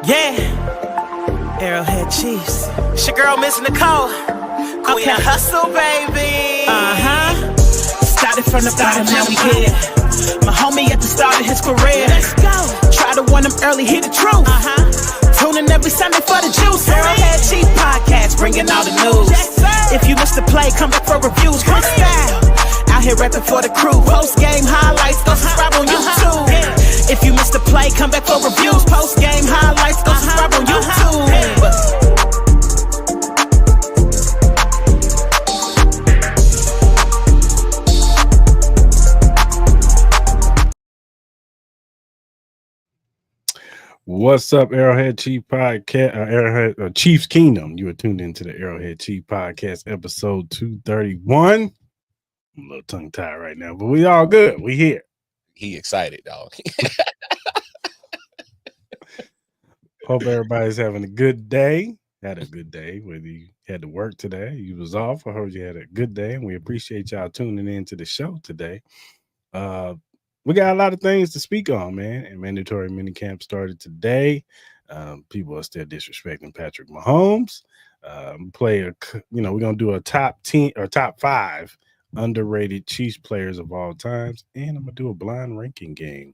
Yeah, Arrowhead Chiefs. It's your girl, Miss Nicole. Queen of Hustle, baby. Started from the bottom, now we here. My homie at the start of his career. Let's go. Try to warn him early, hear the truth. Tuning every Sunday for the juice. Arrowhead Chief Podcast, bringing all the news. If you missed the play, come back for reviews. Great style. Out here rapping for the crew. Post game highlights, go subscribe on YouTube. If you missed the play, come back for reviews. Post game highlights, go subscribe on YouTube. What's up, Arrowhead Chief Podcast, Arrowhead Chiefs Kingdom? You are tuned into the Arrowhead Chief Podcast, episode 231. I'm a little tongue-tied right now, but we all good. We here. He excited, dog. Hope everybody's having a good day. Had a good day. Whether you had to work today, you was off. I heard you had a good day, and we appreciate y'all tuning in to the show today. We got a lot of things to speak on, man. And mandatory minicamp started today. People are still disrespecting Patrick Mahomes. We're gonna do a top 10 or top 5 underrated Chiefs players of all times, and I'm gonna do a blind ranking game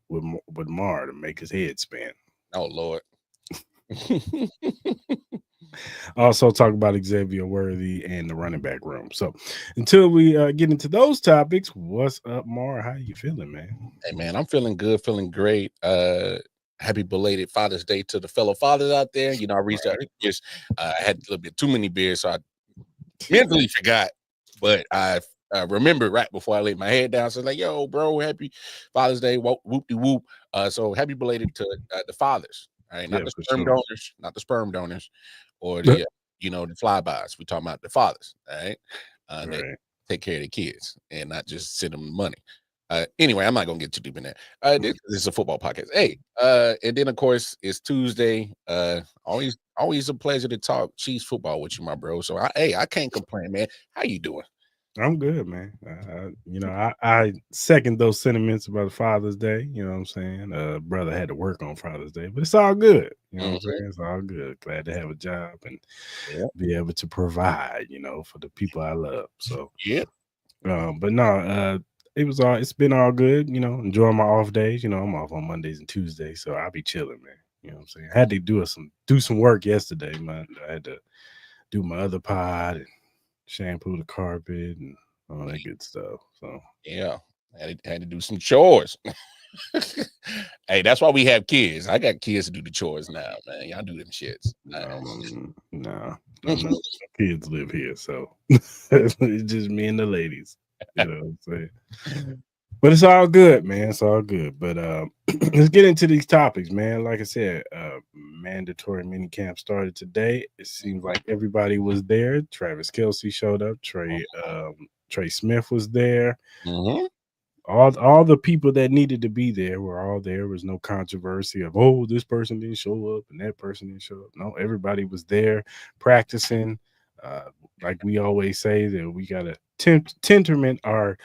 with Mar to make his head spin. Oh Lord. Also talk about Xavier Worthy and the running back room. So until we get into those topics, what's up, Mar? How you feeling, man? Hey man, I'm feeling good, feeling great. Happy belated Father's Day to the fellow fathers out there. You know, I reached out. I had a little bit too many beers, so I mentally forgot, but I remembered right before I laid my head down. So like, yo, bro, happy Father's Day, whoop-de-whoop. So happy belated to the fathers. All right, not the sperm donors, not the sperm donors, or the the flybys. We talking about the fathers, all right? That take care of the kids and not just send them money. Anyway, I'm not gonna get too deep in that. This is a football podcast. Hey, and then of course it's Tuesday. Always a pleasure to talk Chiefs football with you, my bro. So I can't complain, man. How you doing? I'm good, man. I second those sentiments about Father's Day. You know what I'm saying? Brother had to work on Father's Day, but it's all good. You know what I'm saying? It's all good. Glad to have a job and be able to provide, for the people I love. So but no, it's been all good. Enjoying my off days. I'm off on Mondays and Tuesdays, so I'll be chilling, man. You know what I'm saying? I had to do some work yesterday, man. I had to do my other pod and shampoo the carpet and all that good stuff. So had to do some chores. Hey, that's why we have kids. I got kids to do the chores now, man. Y'all do them shits. No, kids live here, so it's just me and the ladies. You know what I'm saying? But it's all good, man. It's all good. But let's get into these topics, man. Like I said, mandatory minicamp started today. It seems like everybody was there. Travis Kelce showed up. Trey Smith was there. All the people that needed to be there were all there. There was no controversy of, this person didn't show up and that person didn't show up. No, everybody was there practicing. Like we always say, that we got to temperament our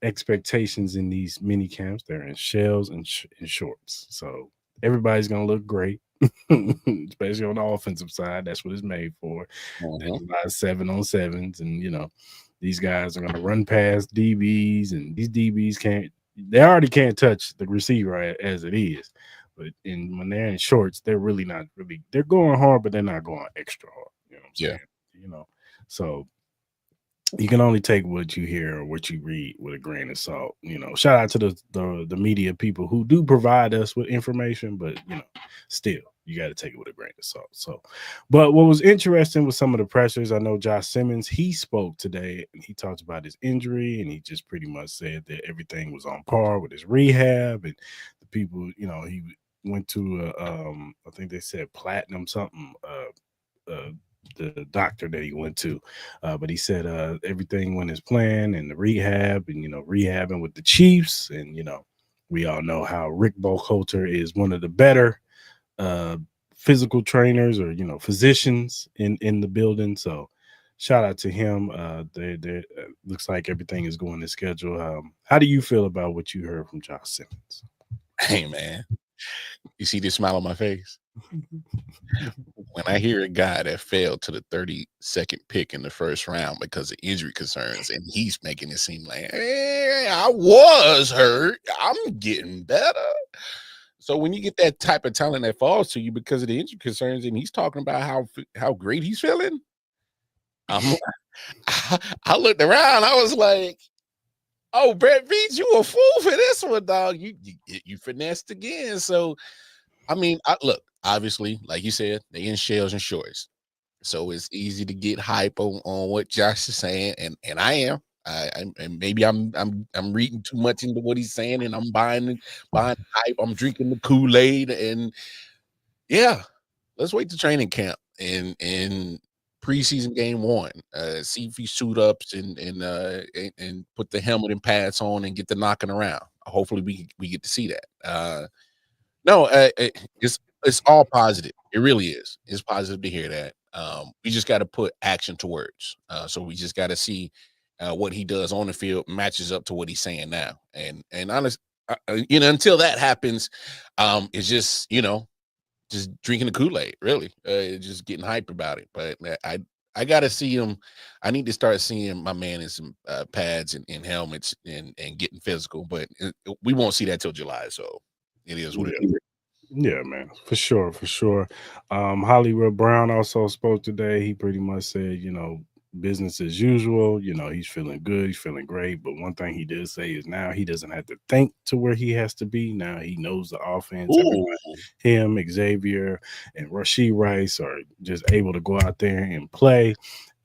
expectations in these mini camps. They're in shells and shorts, so everybody's gonna look great, especially on the offensive side. That's what it's made for. There's a lot of 7-on-7s, and these guys are gonna run past DBs, and these DBs already can't touch the receiver as it is. But when they're in shorts, they're really not really. They're going hard, but they're not going extra hard. You know what I'm saying? So you can only take what you hear or what you read with a grain of salt. Shout out to the media people who do provide us with information, but still you got to take it with a grain of salt. So, but what was interesting with some of the pressers, I know Josh Simmons, he spoke today and he talked about his injury, and he just pretty much said that everything was on par with his rehab, and the people, he went to I think they said platinum something, the doctor that he went to, but he said everything went as planned, and the rehab, and rehabbing with the Chiefs, and we all know how Rick Buckholter is one of the better physical trainers or physicians in the building. So shout out to him. They looks like everything is going to schedule. How do you feel about what you heard from Josh Simmons? Hey man, You see this smile on my face? When I hear a guy that fell to the 32nd pick in the first round because of injury concerns, and he's making it seem like, hey, I was hurt, I'm getting better. So when you get that type of talent that falls to you because of the injury concerns, and he's talking about how great he's feeling, I looked around, I was like, oh, Brett Veach, you a fool for this one, dog. You finessed again. So, I mean, look, obviously, like you said, they in shells and shorts. So it's easy to get hype on what Josh is saying, and I am. And maybe I'm reading too much into what he's saying, and I'm buying hype. I'm drinking the Kool-Aid, and yeah, let's wait to training camp and preseason game 1. See if he suit ups and put the helmet and pads on and get the knocking around. Hopefully we get to see that. No, it's all positive. It really is. It's positive to hear that. We just got to put action to words. So we just got to see what he does on the field matches up to what he's saying now. And honest, until that happens, it's just just drinking the Kool-Aid, really, just getting hyped about it. But I got to see him. I need to start seeing my man in some pads and helmets and getting physical. But we won't see that till July. So it is what it is. Yeah, man, for sure, for sure. Hollywood Brown also spoke today. He pretty much said, business as usual. He's feeling good, he's feeling great. But one thing he did say is now he doesn't have to think to where he has to be. Now he knows the offense. Him, Xavier, and Rashee Rice are just able to go out there and play.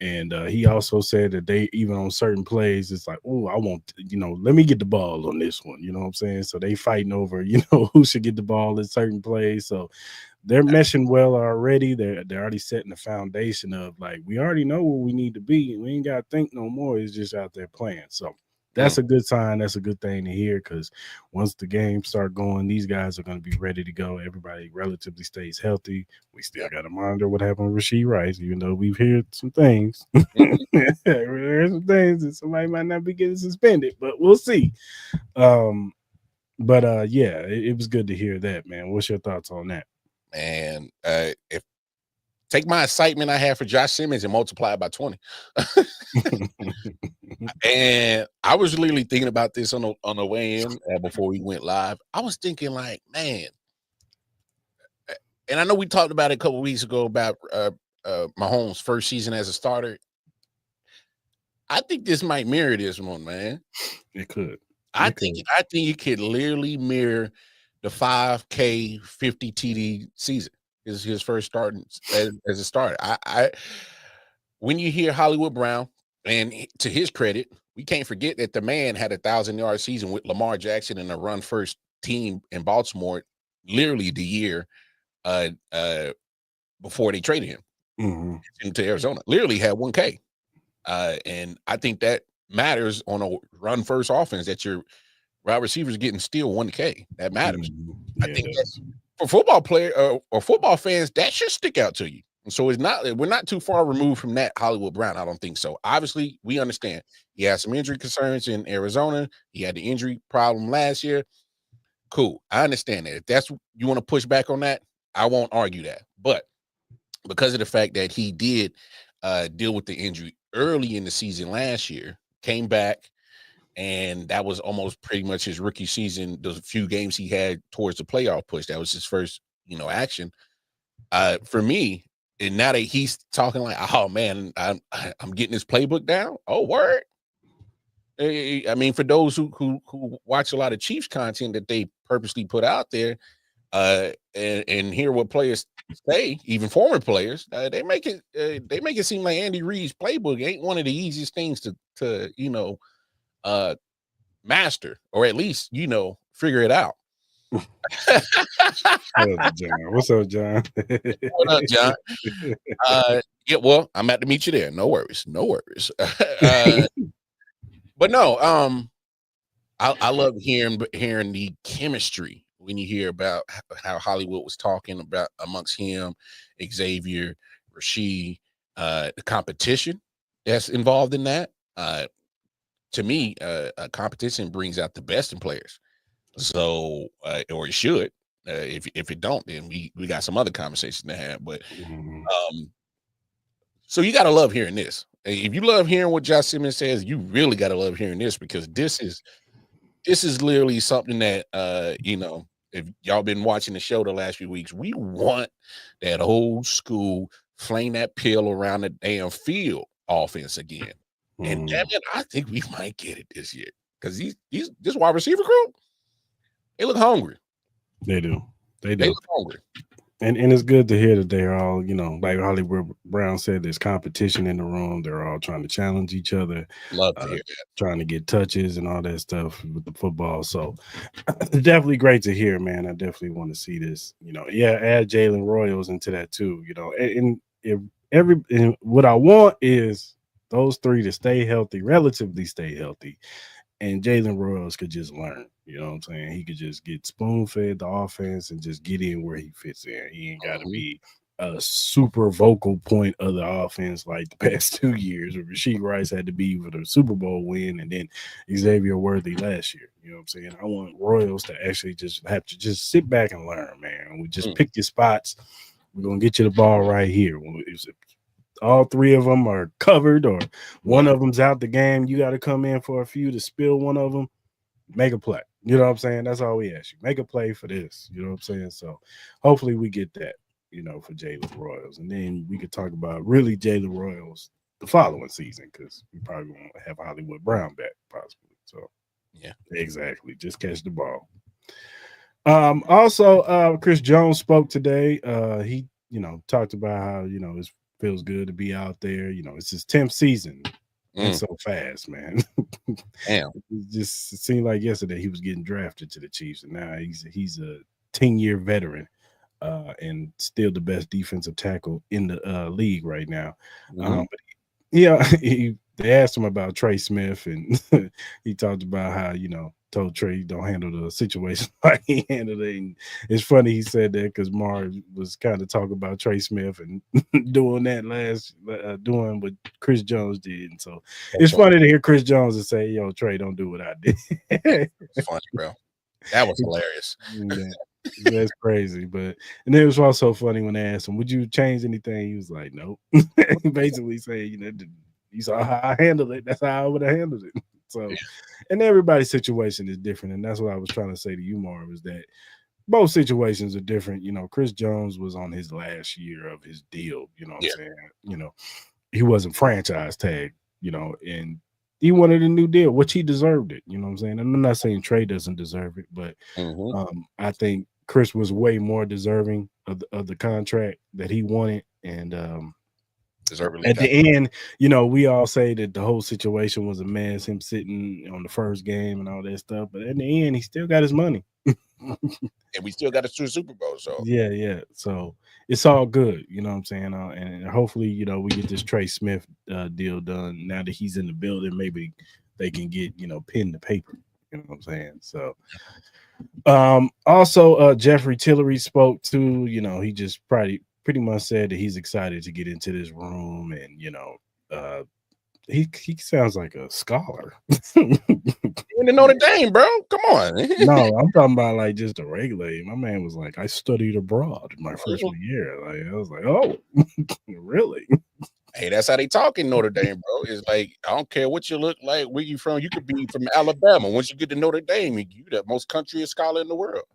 And he also said that they, even on certain plays, it's like, oh, I want, let me get the ball on this one. You know what I'm saying? So they fighting over, who should get the ball in certain plays. So they're meshing well already. They're already setting the foundation of, like, we already know where we need to be. We ain't got to think no more. It's just out there playing. So that's a good sign. That's a good thing to hear, because once the games start going, these guys are going to be ready to go. Everybody relatively stays healthy. We still got to monitor what happened with Rashee Rice, even though we've heard some things. There's some things that somebody might not be getting suspended, but we'll see. But yeah, it was good to hear that, man. What's your thoughts on that? And if take my excitement I had for Josh Simmons and multiply it by 20. And I was literally thinking about this on the way in before we went live. I was thinking, like, man, and I know we talked about it a couple weeks ago about Mahomes' first season as a starter. I think this might mirror this one, man. It could. I think it could literally mirror the 5K 50 TD season. Is his first starting as a starter. When you hear Hollywood Brown, and to his credit, we can't forget that the man had 1,000-yard season with Lamar Jackson and a run first team in Baltimore, literally the year before they traded him into Arizona. Literally had 1K. And I think that matters on a run first offense, that your wide receivers getting still 1K. That matters. I think that for football player or football fans, that should stick out to you. So we're not too far removed from that Hollywood Brown. I don't think so. Obviously, we understand he had some injury concerns in Arizona. He had the injury problem last year. Cool. I understand that. If that's you want to push back on that, I won't argue that. But because of the fact that he did deal with the injury early in the season last year, came back, and that was almost pretty much his rookie season. Those few games he had towards the playoff push, that was his first, action. For me, and now that he's talking like, oh man, I'm getting his playbook down. Oh, word. I mean, for those who watch a lot of Chiefs content that they purposely put out there, and hear what players say, even former players, they make it seem like Andy Reid's playbook ain't one of the easiest things to master, or at least figure it out. What's up, John? What up, John? Yeah, well, I'm about to meet you there. No worries. But no, I love hearing the chemistry when you hear about how Hollywood was talking about amongst him, Xavier, Rashee, the competition that's involved in that. To me, a competition brings out the best in players. So, or it should. If it don't, then we got some other conversations to have. But so you gotta love hearing this. If you love hearing what Josh Simmons says, you really gotta love hearing this, because this is literally something that if y'all been watching the show the last few weeks, we want that old school flame that pill around the damn field offense again. And damn it, I think we might get it this year, because this wide receiver crew, they look hungry. They do. They look hungry. And it's good to hear that they're all, like Hollywood Brown said, there's competition in the room. They're all trying to challenge each other. Love to hear that. Trying to get touches and all that stuff with the football. So definitely great to hear, man. I definitely want to see this. Add Jalen Royals into that too. And what I want is those three to stay healthy, relatively stay healthy. And Jalen Royals could just learn, you know what I'm saying? He could just get spoon-fed the offense and just get in where he fits in. He ain't got to be a super vocal point of the offense like the past 2 years, where Rashid Rice had to be for the Super Bowl win, and then Xavier Worthy last year. You know what I'm saying? I want Royals to actually just have to just sit back and learn, man. We just pick your spots. We're going to get you the ball right here. If all three of them are covered or one of them's out the game, you got to come in for a few to spill one of them, make a play. You know what I'm saying? That's all we ask you. Make a play for this. You know what I'm saying? So hopefully we get that, for Jalen Royals. And then we could talk about really Jalen Royals the following season, because we probably won't have Hollywood Brown back possibly. So yeah, exactly. Just catch the ball. Also, Chris Jones spoke today. He, talked about how, it's feels good to be out there. It's his 10th season. It's so fast, man. Damn. It seemed like yesterday he was getting drafted to the Chiefs, and now he's a 10-year veteran and still the best defensive tackle in the league right now. But they asked him about Trey Smith, and he talked about how, told Trey don't handle the situation like he handled it. And it's funny he said that because Mar was kind of talking about Trey Smith and doing that doing what Chris Jones did. And so it's funny to hear Chris Jones say, yo, Trey, don't do what I did. It's funny, bro. That was hilarious. Yeah, that's crazy. And it was also funny when they asked him, would you change anything? He was like, nope. Basically saying, you saw how I handled it. That's how I would have handled it. So, and everybody's situation is different. And that's what I was trying to say to you, Marv, is that both situations are different. Chris Jones was on his last year of his deal. You know what I'm saying? He wasn't franchise tag, and he wanted a new deal, which he deserved it. You know what I'm saying? And I'm not saying Trey doesn't deserve it, but I think Chris was way more deserving of the contract that he wanted. And at the end, we all say that the whole situation was a mess, him sitting on the first game and all that stuff. But at the end, he still got his money. And we still got a Super Bowl. So yeah. So it's all good. You know what I'm saying? And hopefully, we get this Trey Smith deal done. Now that he's in the building, maybe they can get, pen to paper. You know what I'm saying? So also Jeffery Tillery spoke to, he just pretty much said that he's excited to get into this room, and he sounds like a scholar. You in Notre Dame, bro? Come on. No, I'm talking about like just a regular. My man was like, I studied abroad in my freshman year. Like I was like, oh, really? Hey, that's how they talk in Notre Dame, bro. It's like, I don't care what you look like, where you from. You could be from Alabama. Once you get to Notre Dame, you the most countryest scholar in the world.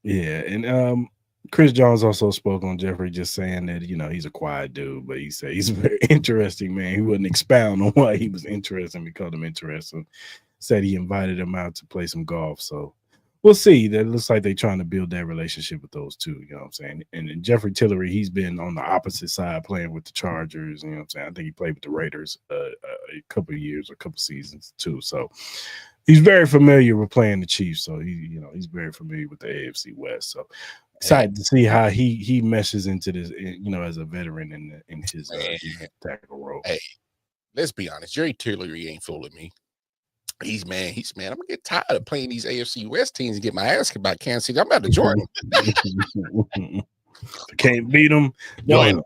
Yeah, and Chris Jones also spoke on Jeffery, just saying that, he's a quiet dude, but he said he's a very interesting man. He wouldn't expound on why he was interesting. We called him interesting. Said he invited him out to play some golf. So we'll see. That looks like they're trying to build that relationship with those two. You know what I'm saying? And Jeffery Tillery, he's been on the opposite side playing with the Chargers. You know what I'm saying? I think he played with the Raiders a couple of years, a couple seasons too. So he's very familiar with playing the Chiefs. So he's very familiar with the AFC West. So excited to see how he meshes into this, as a veteran in his tackle role. Hey, let's be honest. Jerry Tillery ain't fooling me. He's man. I'm gonna get tired of playing these AFC West teams and get my ass kicked by Kansas City. I'm about to join them. Can't beat them. No.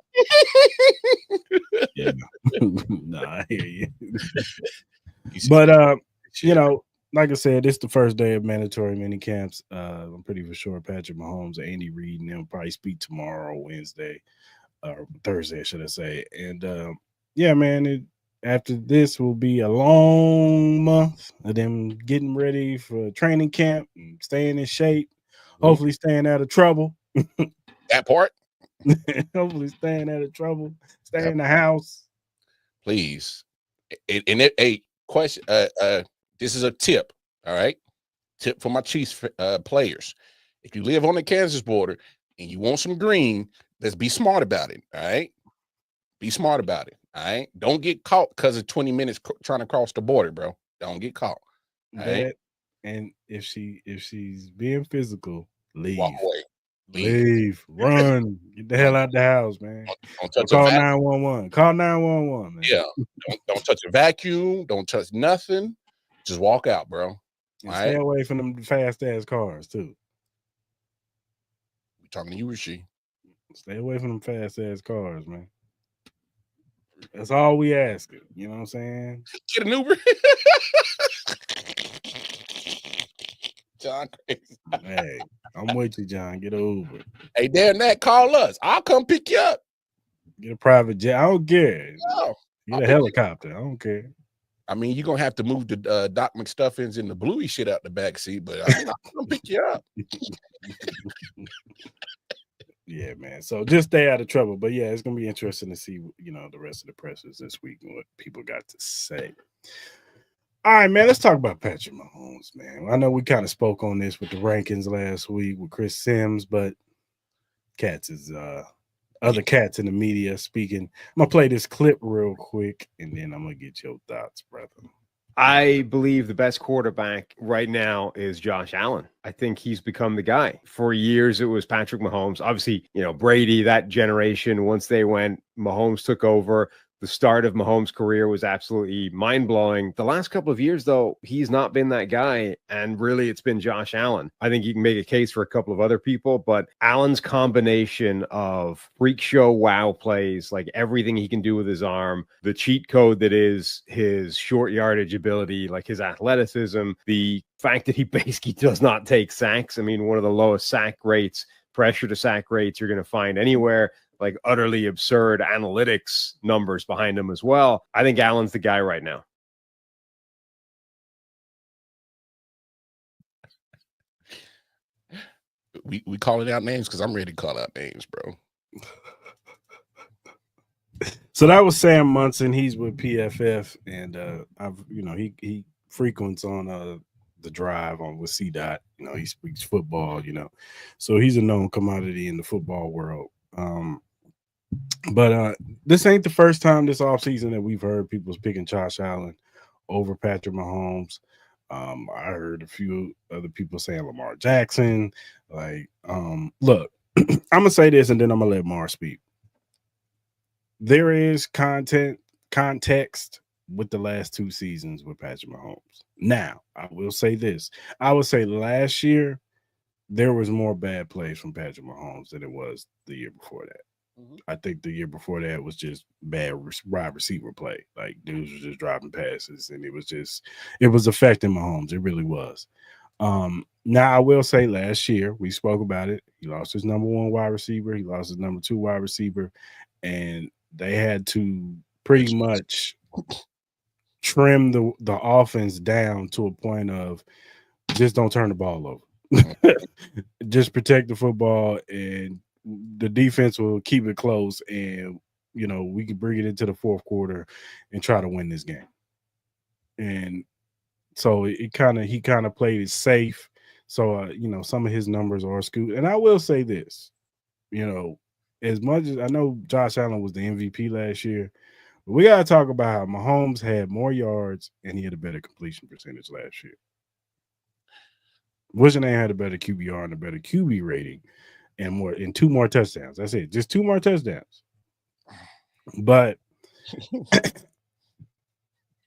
Yeah. Nah, I hear you. But like I said, it's the first day of mandatory mini camps. I'm pretty sure Patrick Mahomes and Andy Reid and they'll probably speak tomorrow, Wednesday, or Thursday, should I say. And yeah, man, after this will be a long month of them getting ready for training camp and staying in shape, hopefully staying out of trouble. That part. Hopefully staying out of trouble, stay in the house. Please. A question, this is a tip, all right? Tip for my Chiefs players. If you live on the Kansas border and you want some green, let's be smart about it, all right? Be smart about it, all right? Don't get caught because of 20 minutes trying to cross the border, bro. Don't get caught. Right? And if she's being physical, leave. Walk away. Leave. Run. Get the hell out the house, man. Don't touch call 911. Call 911, man. Yeah. Don't touch a vacuum. Don't touch nothing. Just walk out, bro. And stay away from them fast ass cars, too. We talking to you or she? Stay away from them fast ass cars, man. That's all we ask. You know what I'm saying? Get an Uber. John crazy. Hey, I'm with you, John. Get an Uber. Hey, damn that, call us. I'll come pick you up. Get a private jet. I don't care. No, Get a helicopter. I don't care. I mean, you're gonna have to move the Doc McStuffins and the Bluey shit out the back seat, but I'll come pick you up. Yeah, man. So just stay out of trouble. But yeah, it's gonna be interesting to see, the rest of the pressers this week and what people got to say. All right, man. Let's talk about Patrick Mahomes, man. I know we kind of spoke on this with the rankings last week with Chris Sims, but cats is other cats in the media speaking. I'm gonna play this clip real quick, and then I'm gonna get your thoughts, brother. I believe the best quarterback right now is Josh Allen. I think he's become the guy. For years, it was Patrick Mahomes. Obviously, Brady, that generation, once they went, Mahomes took over. The start of Mahomes' career was absolutely mind-blowing. The last couple of years, though, he's not been that guy, and really it's been Josh Allen. I think you can make a case for a couple of other people, but Allen's combination of freak show wow plays, like everything he can do with his arm, the cheat code that is his short yardage ability, like his athleticism, the fact that he basically does not take sacks. I mean, one of the lowest sack rates, pressure to sack rates you're going to find anywhere. Like utterly absurd analytics numbers behind him as well. I think Allen's the guy right now. We calling out names because I'm ready to call out names, bro. So that was Sam Munson. He's with PFF, and he frequents on the drive on with CDOT. He speaks football. So he's a known commodity in the football world. But this ain't the first time this offseason that we've heard people picking Josh Allen over Patrick Mahomes. I heard a few other people saying Lamar Jackson. Look, I'm gonna say this and then I'm gonna let Mar speak. There is context with the last two seasons with Patrick Mahomes. Now, I will say this. I would say last year there was more bad plays from Patrick Mahomes than it was the year before that. Mm-hmm. I think the year before that was just bad wide receiver play. Like dudes were just dropping passes, and it was affecting Mahomes. It really was. Now I will say last year we spoke about it. He lost his number one wide receiver. He lost his number two wide receiver, and they had to pretty much trim the offense down to a point of just don't turn the ball over. Just protect the football, and the defense will keep it close, and we can bring it into the fourth quarter and try to win this game. And so he kind of played it safe. So some of his numbers are skewed. And I will say this, as much as I know Josh Allen was the MVP last year, but we got to talk about how Mahomes had more yards and he had a better completion percentage last year. Wishing they had a better QBR and a better QB rating and two more touchdowns. That's it. Just two more touchdowns. But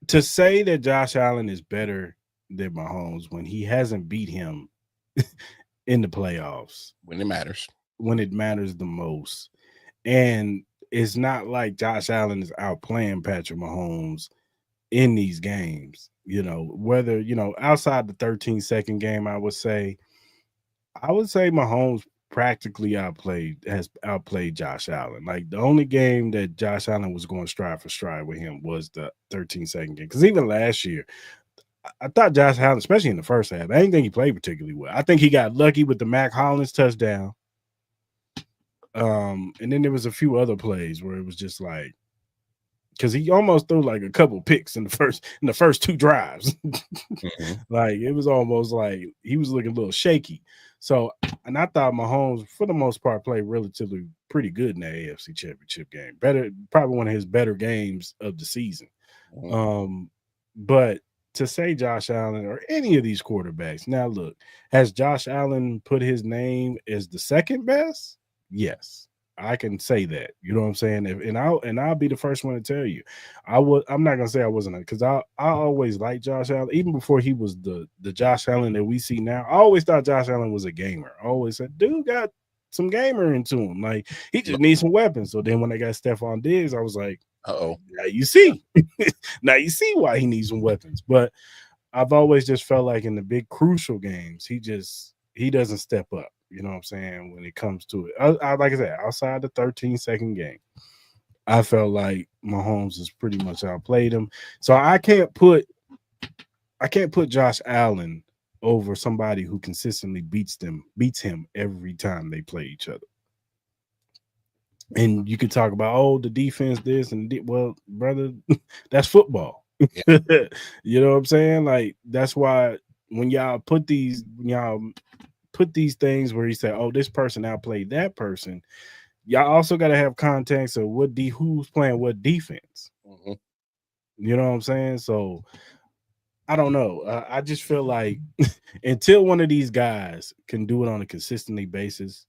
to say that Josh Allen is better than Mahomes when he hasn't beat him in the playoffs. When it matters the most. And it's not like Josh Allen is outplaying Patrick Mahomes in these games. whether, outside the 13-second game, I would say Mahomes practically has outplayed Josh Allen. Like, the only game that Josh Allen was going stride for stride with him was the 13-second game. Because even last year, I thought Josh Allen, especially in the first half, I didn't think he played particularly well. I think he got lucky with the Mac Hollins touchdown. And then there was a few other plays where it was just like, because he almost threw like a couple picks in the first two drives. Like, it was almost like he was looking a little shaky. So, and I thought Mahomes, for the most part, played relatively pretty good in that AFC Championship game. Probably one of his better games of the season. But to say Josh Allen or any of these quarterbacks, now look, has Josh Allen put his name as the second best? Yes, I can say that. You know what I'm saying? And I'll be the first one to tell you, I'm not gonna say I wasn't, because I always liked Josh Allen even before he was the Josh Allen that we see now. I always thought Josh Allen was a gamer. I always said, dude got some gamer into him. Like, he just needs some weapons. So then when they got Stephon Diggs, I was like, now you see. Now you see why he needs some weapons. But I've always just felt like in the big crucial games, he doesn't step up. You know what I'm saying? When it comes to it, like I said, outside the 13-second game, I felt like Mahomes has pretty much outplayed him. So I can't put Josh Allen over somebody who consistently beats him every time they play each other. And you could talk about, the defense, this and well, brother, that's football. Yeah. You know what I'm saying? Like, that's why when y'all put these things where you say, this person outplayed that person, y'all also got to have context of who's playing what defense. You know what I'm saying? So I don't know. I just feel like until one of these guys can do it on a consistently basis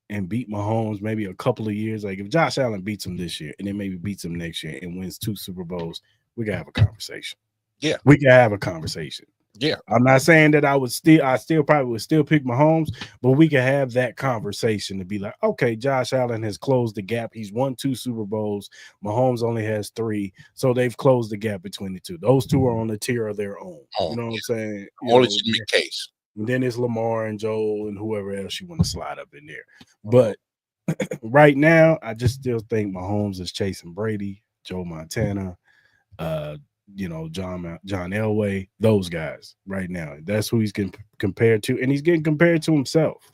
and beat Mahomes maybe a couple of years, like if Josh Allen beats him this year and then maybe beats him next year and wins 2 Super Bowls, we can have a conversation. Yeah, we can have a conversation. Yeah, I'm not saying that I still probably would still pick Mahomes, but we can have that conversation to be like, okay, Josh Allen has closed the gap. He's won 2 Super Bowls. Mahomes only has 3, so they've closed the gap between the two. Those two are on the tier of their own. You know what I'm saying? Only legitimate case. And then it's Lamar and Joel and whoever else you want to slide up in there. But right now, I just still think Mahomes is chasing Brady, Joe Montana, John Elway, those guys right now. That's who he's getting compared to, and he's getting compared to himself.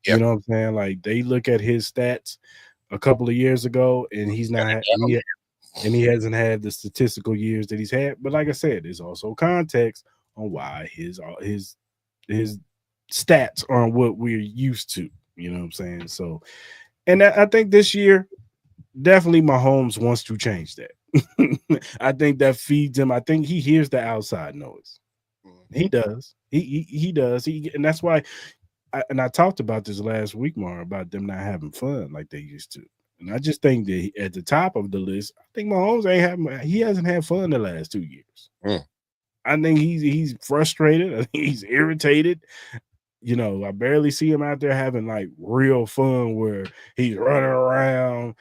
Yep. You know what I'm saying? Like, they look at his stats a couple of years ago, and he's not, he hasn't had the statistical years that he's had. But like I said, there's also context on why his stats aren't what we're used to. You know what I'm saying? So, and I think this year, definitely Mahomes wants to change that. I think that feeds him. I think he hears the outside noise. He does. He does. And that's why. I talked about this last week, Mar, about them not having fun like they used to. And I just think that at the top of the list, I think Mahomes he hasn't had fun the last 2 years. I think he's frustrated. I think he's irritated. I barely see him out there having like real fun where he's running around,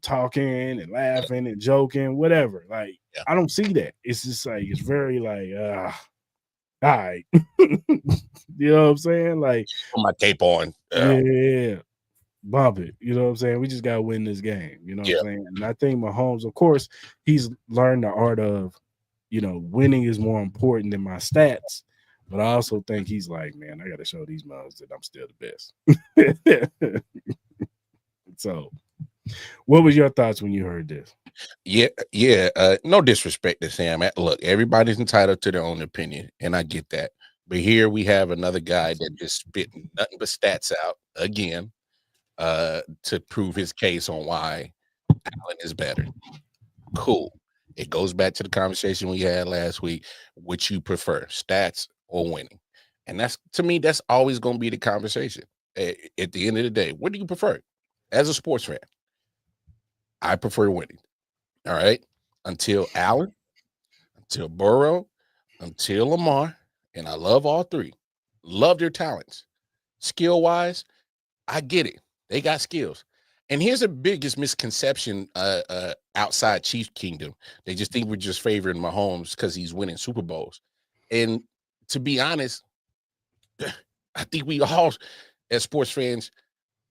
talking and laughing and joking, whatever. Like, I don't see that. It's just like, it's very like, all right. You know what I'm saying? Like, put my cape on. Yeah. Bump it. You know what I'm saying? We just got to win this game. You know what I'm saying? And I think Mahomes, of course, he's learned the art of, winning is more important than my stats. But I also think he's like, man, I got to show these moms that I'm still the best. So, what was your thoughts when you heard this? Yeah. No disrespect to Sam. Look, everybody's entitled to their own opinion, and I get that. But here we have another guy that just spit nothing but stats out again to prove his case on why Allen is better. Cool. It goes back to the conversation we had last week. Which you prefer, stats or winning? And that's, to me, that's always going to be the conversation. At the end of the day, what do you prefer? As a sports fan, I prefer winning. All right. Until Allen, until Burrow, until Lamar, and I love all 3. Love their talents. Skill-wise, I get it. They got skills. And here's the biggest misconception outside Chiefs Kingdom. They just think we're just favoring Mahomes because he's winning Super Bowls. And to be honest, I think we all, as sports fans,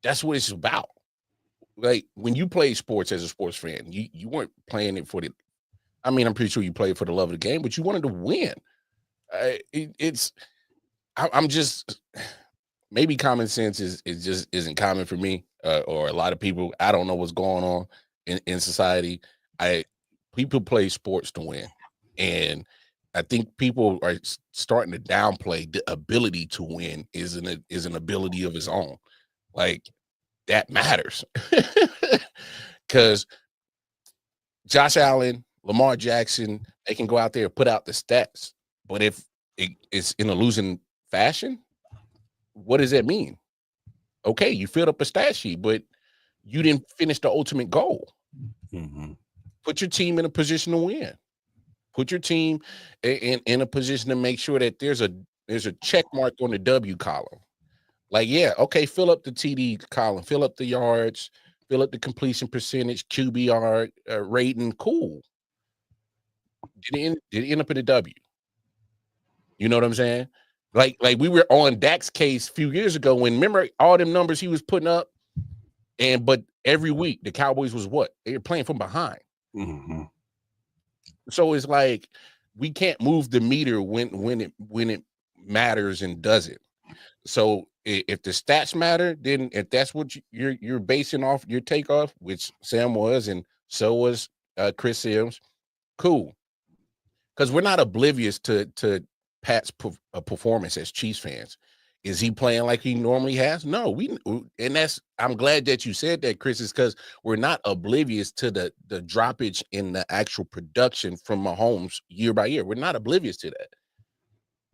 that's what it's about. Like when you play sports as a sports fan, you weren't playing it for the. I mean, I'm pretty sure you played for the love of the game, but you wanted to win. I'm just maybe common sense isn't common for me or a lot of people. I don't know what's going on in society. People play sports to win, and I think people are starting to downplay the ability to win is an ability of its own. Like that matters because Josh Allen, Lamar Jackson, they can go out there and put out the stats, but if it's in a losing fashion, what does that mean? Okay, you filled up a stat sheet, but you didn't finish the ultimate goal. Mm-hmm. Put your team in a position to win. Put your team in a position to make sure that there's a check mark on the W column. Like, yeah, okay, fill up the TD column, fill up the yards, fill up the completion percentage, QBR rating, cool. Did it end up in a W? You know what I'm saying? Like we were on Dak's case a few years ago when remember all them numbers he was putting up, but every week the Cowboys was what? They were playing from behind. Mm-hmm. So it's like we can't move the meter when it matters and doesn't. So if the stats matter, then if that's what you're basing off your takeoff, which Sam was, and so was Chris Sims, cool. Because we're not oblivious to Pat's performance as Chiefs fans. Is he playing like he normally has? No, I'm glad that you said that, Chris, is because we're not oblivious to the droppage in the actual production from Mahomes year by year. We're not oblivious to that.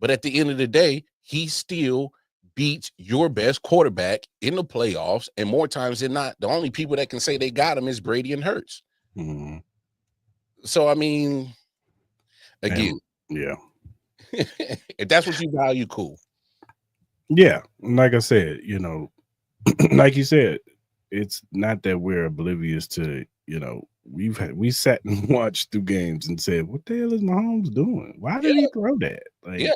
But at the end of the day, he still beats your best quarterback in the playoffs, and more times than not, the only people that can say they got him is Brady and Hurts. Mm-hmm. So I mean, again, yeah. If that's what you value, cool. Yeah, like I said, like you said, it's not that we're oblivious to, we sat and watched through games and said, what the hell is Mahomes doing? Why did he throw that? Like,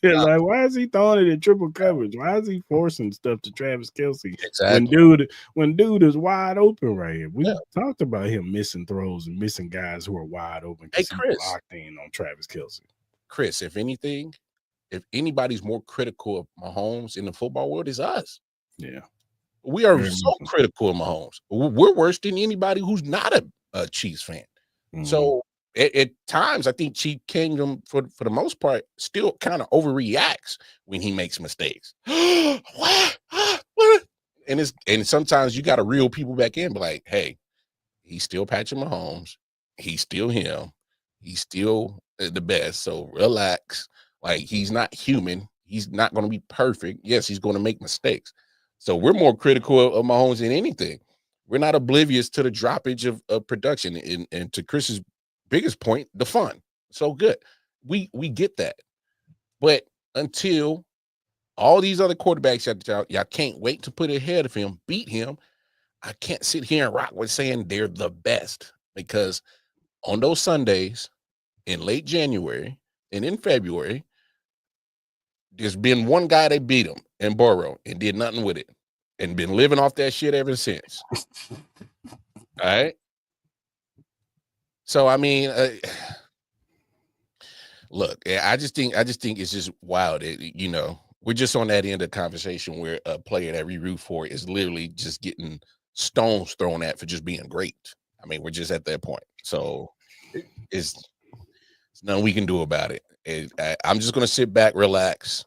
like, why is he throwing it in triple coverage? Why is he forcing stuff to Travis Kelce? Exactly. When dude is wide open right here. We talked about him missing throws and missing guys who are wide open because he locked in on Travis Kelce. Chris, if anything, if anybody's more critical of Mahomes in the football world, is us. Yeah. We are so critical of Mahomes. We're worse than anybody who's not a Chiefs fan. Mm-hmm. So at times, I think Chief Kingdom, for the most part, still kind of overreacts when he makes mistakes. What? And sometimes you got to reel people back in, be like, hey, he's still Patrick Mahomes. He's still him. He's still the best. So relax. Like, he's not human. He's not going to be perfect. Yes, he's going to make mistakes. So we're more critical of Mahomes than anything. We're not oblivious to the droppage of production. And to Chris's biggest point, the fun. So good. We get that. But until all these other quarterbacks y'all can't wait to put ahead of him, beat him, I can't sit here and rock with saying they're the best. Because on those Sundays in late January and in February, there's been one guy that beat him in Burrow and did nothing with it and been living off that shit ever since. All right. So, I mean, look, I just think it's just wild. We're just on that end of the conversation where a player that we root for is literally just getting stones thrown at for just being great. I mean, we're just at that point. So it's nothing we can do about it. I'm just going to sit back, relax,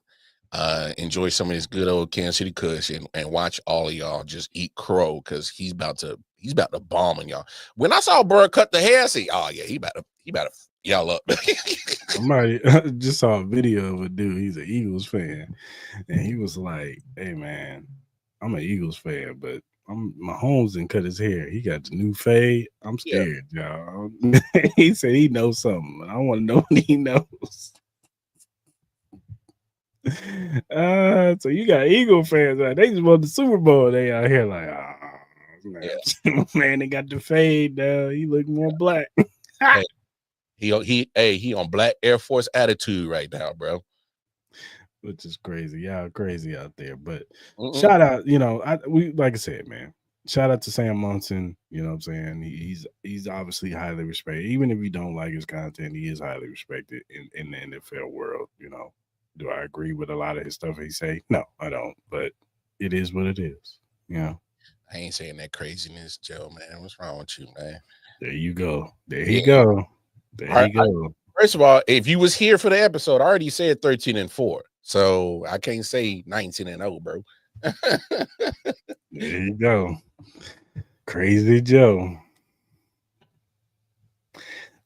enjoy some of this good old Kansas City Kush and watch all of y'all just eat crow because he's about to bomb on y'all. When I saw Burr cut the hair, I say, oh yeah, he about to y'all up. I just saw a video of a dude. He's an Eagles fan, and he was like, "Hey man, I'm an Eagles fan, but Mahomes didn't cut his hair. He got the new fade. I'm scared, y'all." He said he knows something, but I want to know what he knows. So you got Eagle fans out. They just won the Super Bowl. They out here like, Man, they got the fade now. He look more black. Hey, he on black Air Force attitude right now, bro. Which is crazy. Y'all crazy out there. But shout out, we like I said, man. Shout out to Sam Monson. You know what I'm saying? He's obviously highly respected. Even if you don't like his content, he is highly respected in the NFL world. Do I agree with a lot of his stuff he say? No, I don't. But it is what it is. I ain't saying that craziness, Joe, man. What's wrong with you, man? There you go. There you go. There you go. First of all, if you was here for the episode, I already said 13-4. So I can't say 19-0, bro. There you go. Crazy Joe.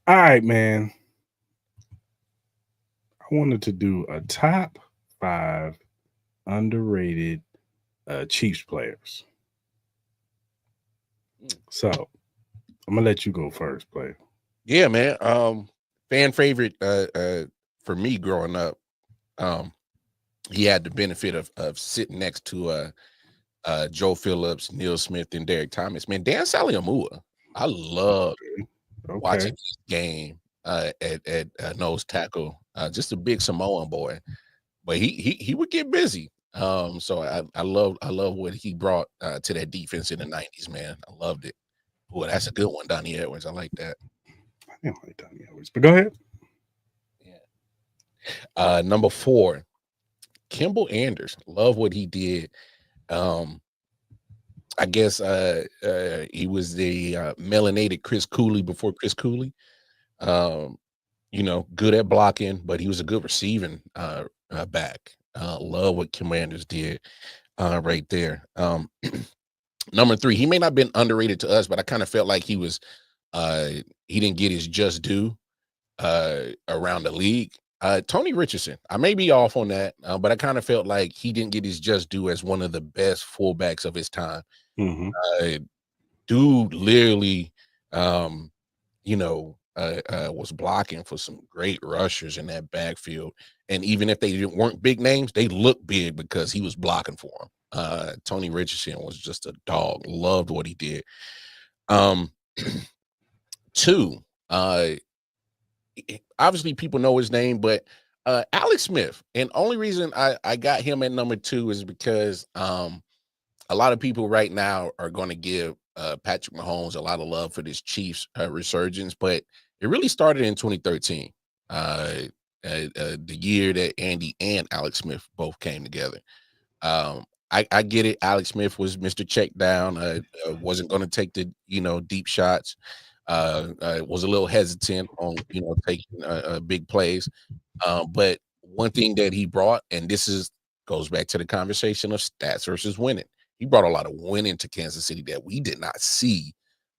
All right, man. I wanted to do a top 5 underrated Chiefs players. So I'm gonna let you go first, player. Yeah, man. Fan favorite for me growing up. He had the benefit of sitting next to Joe Phillips, Neil Smith, and Derek Thomas. Man, Dan Saliamua. I love watching this game at nose tackle. Just a big Samoan boy, but he would get busy. So I love what he brought to that defense in the 90s, man. I loved it. Boy, that's a good one, Donnie Edwards. I like that. I didn't like Donnie Edwards, but go ahead. Yeah. Number 4, Kimball Anders. Love what he did. I guess he was the melanated Chris Cooley before Chris Cooley. Good at blocking, but he was a good receiving back. Love what Kimball Anders did right there. Number 3, he may not have been underrated to us, but I kind of felt like he was he didn't get his just due around the league. Tony Richardson. I may be off on that, but I kind of felt like he didn't get his just due as one of the best fullbacks of his time. Dude literally was blocking for some great rushers in that backfield. And even if they weren't big names, they looked big because he was blocking for them. Tony Richardson was just a dog. Loved what he did. 2, obviously people know his name, but Alex Smith. And only reason I got him at number 2 is because a lot of people right now are going to give Patrick Mahomes a lot of love for this Chiefs resurgence, but it really started in 2013, the year that Andy and Alex Smith both came together. I get it. Alex Smith was Mr. Check Down, wasn't going to take the deep shots. Was a little hesitant on taking big plays, but one thing that he brought, and goes back to the conversation of stats versus winning. He brought a lot of winning to Kansas City that we did not see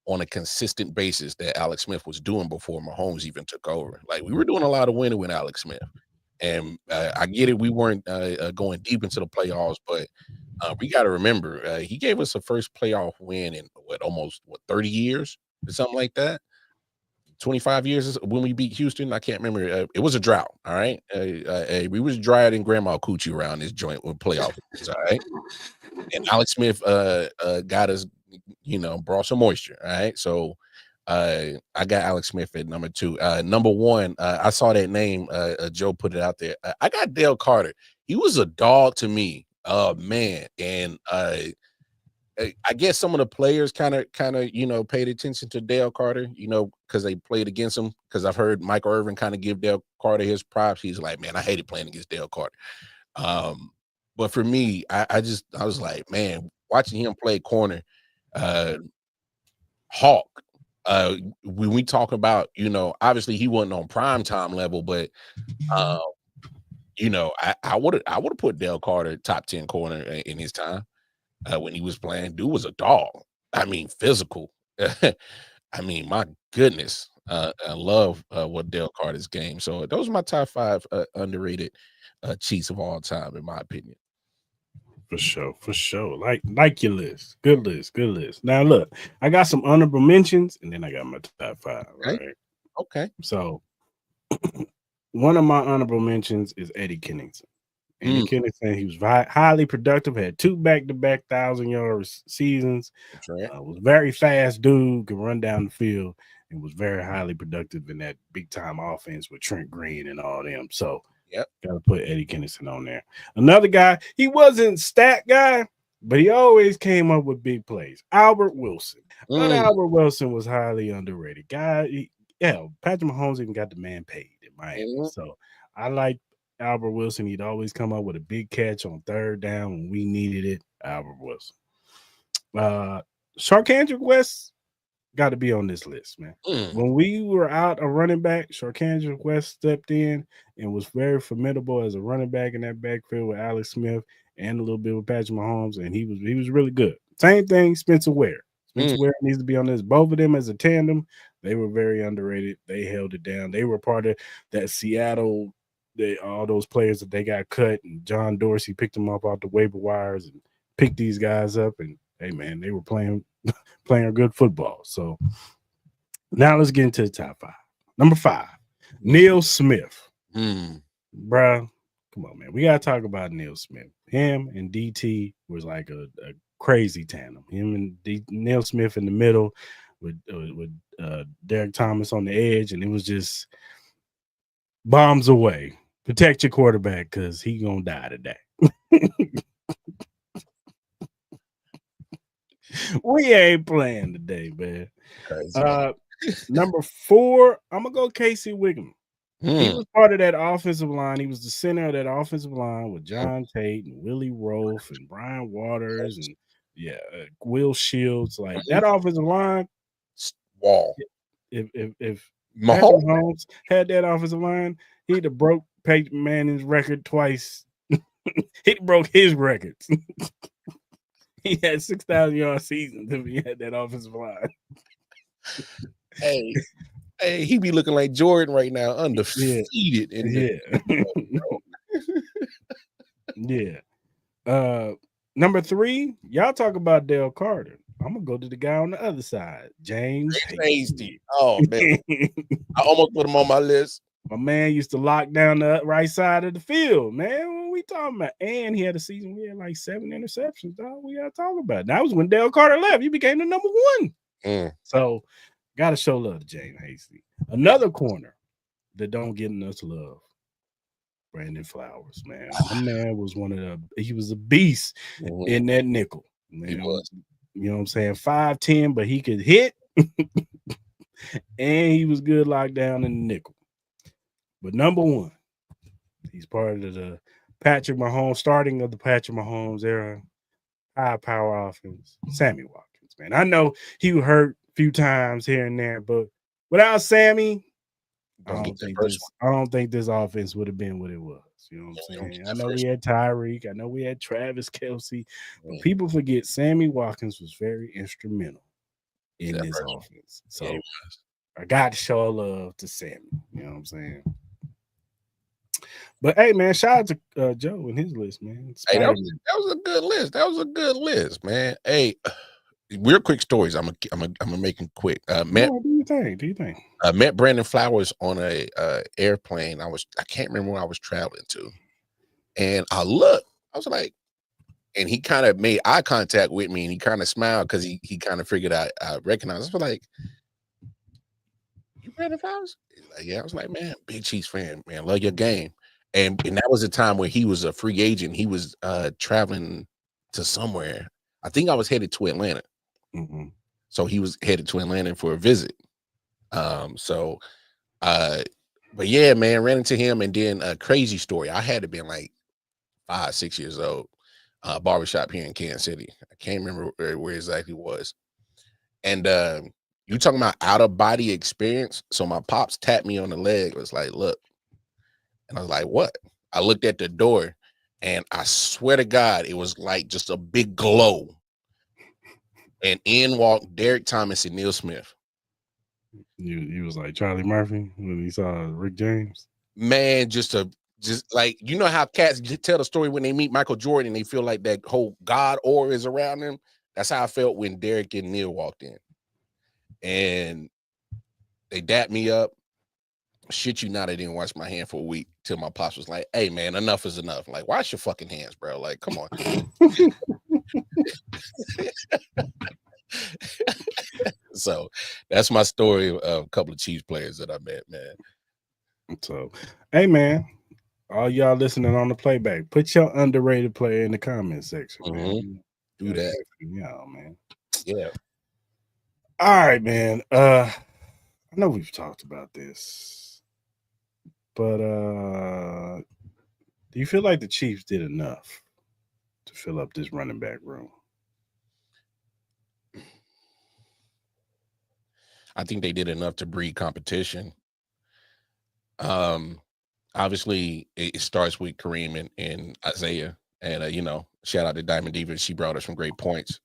on a consistent basis that Alex Smith was doing before Mahomes even took over. Like, we were doing a lot of winning with Alex Smith, and I get it. We weren't going deep into the playoffs, but we got to remember he gave us a first playoff win in almost 30 years or something like that. 25 years when we beat Houston. I can't remember. It was a drought. All right. We was drier than Grandma Coochie around this joint with playoff wins. All right. And Alex Smith got us, brought some moisture. All right. So I got Alex Smith at number 2. Number 1, I saw that name. Joe put it out there. I got Dale Carter. He was a dog to me. Man. And I guess some of the players kind of, paid attention to Dale Carter, because they played against him. Because I've heard Michael Irvin kind of give Dale Carter his props. He's like, man, I hated playing against Dale Carter. But for me, I was like, man, watching him play corner, Hawk. When we talk about, obviously he wasn't on prime time level, but I would have put Dale Carter top 10 corner in his time. When he was playing, dude was a dog. I mean, physical. I mean, my goodness. I love what Dale Carter's game. So those are my top 5 underrated Chiefs of all time, in my opinion. For sure. Like your list. Good list. Now look, I got some honorable mentions, and then I got my top 5. Okay. Right. Okay. So one of my honorable mentions is Eddie Kennington. Eddie Kennison, he was highly productive, had 2 back-to-back 1,000-yard seasons. That's right. Was very fast dude, could run down the field, and was very highly productive in that big-time offense with Trent Green and all them. So, got to put Eddie Kennison on there. Another guy, he wasn't stat guy, but he always came up with big plays. Albert Wilson. But Albert Wilson was highly underrated. Patrick Mahomes even got the man paid in Miami. So, I like Albert Wilson. He'd always come up with a big catch on 3rd down when we needed it. Albert Wilson. Sharkandrick West got to be on this list, man. When we were out a running back, Sharkandrick West stepped in and was very formidable as a running back in that backfield with Alex Smith and a little bit with Patrick Mahomes, and he was really good. Same thing, Spencer Ware. Spencer Ware needs to be on this. Both of them as a tandem, they were very underrated. They held it down. They were part of that Seattle. All those players that they got cut, and John Dorsey picked them up off the waiver wires and picked these guys up. And hey, man, they were playing good football. So now let's get into the top 5. Number 5, Neil Smith. Bruh, come on, man. We gotta talk about Neil Smith. Him and DT was like a crazy tandem. Him and Neil Smith in the middle with Derek Thomas on the edge, and it was just bombs away. Protect your quarterback because he gonna die today. We ain't playing today, man. Number 4, I'm gonna go Casey Wiggum. He was part of that offensive line. He was the center of that offensive line with John Tate and Willie Rofe and Brian Waters and Will Shields. Like that offensive line wall. If Mahomes had that offensive line, he'd have broke Peyton Manning's record twice. He broke his records. He had 6,000-yard seasons if he had that offensive line. Hey, he be looking like Jordan right now, undefeated. Number 3, y'all talk about Dale Carter. I'm gonna go to the guy on the other side, James Hasty. Oh man, I almost put him on my list. My man used to lock down the right side of the field, man. What we talking about? And he had a season we had like 7 interceptions, dog. We gotta talk about it. That was when Dale Carter left. He became the number 1. So gotta show love to James Hasty. Another corner that don't get enough love. Brandon Flowers, man. My man was he was a beast in that nickel. Man. He was. You know what I'm saying? 5'10", but he could hit. And he was good locked down in the nickel. But number 1, he's part of the Patrick Mahomes, starting of the Patrick Mahomes era, high power offense, Sammy Watkins, man. I know he was hurt a few times here and there, but without Sammy, I don't think this offense would have been what it was. You know what I'm saying? I know we had Tyreek. I know we had Travis Kelce. But people forget Sammy Watkins was very instrumental in this offense. So I got to show love to Sammy. You know what I'm saying? But hey, man, shout out to Joe and his list, man. Hey, that was a good list. That was a good list, man. Hey, real quick stories. I'm gonna make them quick. Matt, what do you think? Met Brandon Flowers on a airplane. I can't remember where I was traveling to, and I was like, and he kind of made eye contact with me, and he kind of smiled because he kind of figured I recognized. I was like, "You Brandon Flowers?" Like, yeah. I was like, "Man, big Chiefs fan, man. Love your game." And that was a time where he was a free agent. He was traveling to somewhere. I think I was headed to Atlanta. So he was headed to Atlanta for a visit. But yeah, man, ran into him, and then a crazy story. I had to been like 5, 6 years old. Barbershop here in Kansas City. I can't remember where exactly it was. And you talking about out of body experience. So my pops tapped me on the leg. It was like, look. And I was like, what? I looked at the door, and I swear to God, it was like just a big glow. And in walked Derek Thomas and Neil Smith. You was like Charlie Murphy when he saw Rick James? Man, just like, you know how cats tell the story when they meet Michael Jordan and they feel like that whole God aura is around them? That's how I felt when Derek and Neil walked in. And they dapped me up. Shit you not, I didn't wash my hand for a week till my pops was like, "Hey man, enough is enough. Like, wash your fucking hands, bro. Like, come on." So that's my story of a couple of Chiefs players that I met, man. So, hey man, all y'all listening on the playback, put your underrated player in the comment section, man. Do that. Y'all, man. Yeah. All right, man. I know we've talked about this, but do you feel like the Chiefs did enough to fill up this running back room? I think they did enough to breed competition. Obviously, it starts with Kareem and Isaiah, and you know, shout out to Diamond Diva. She brought us some great points.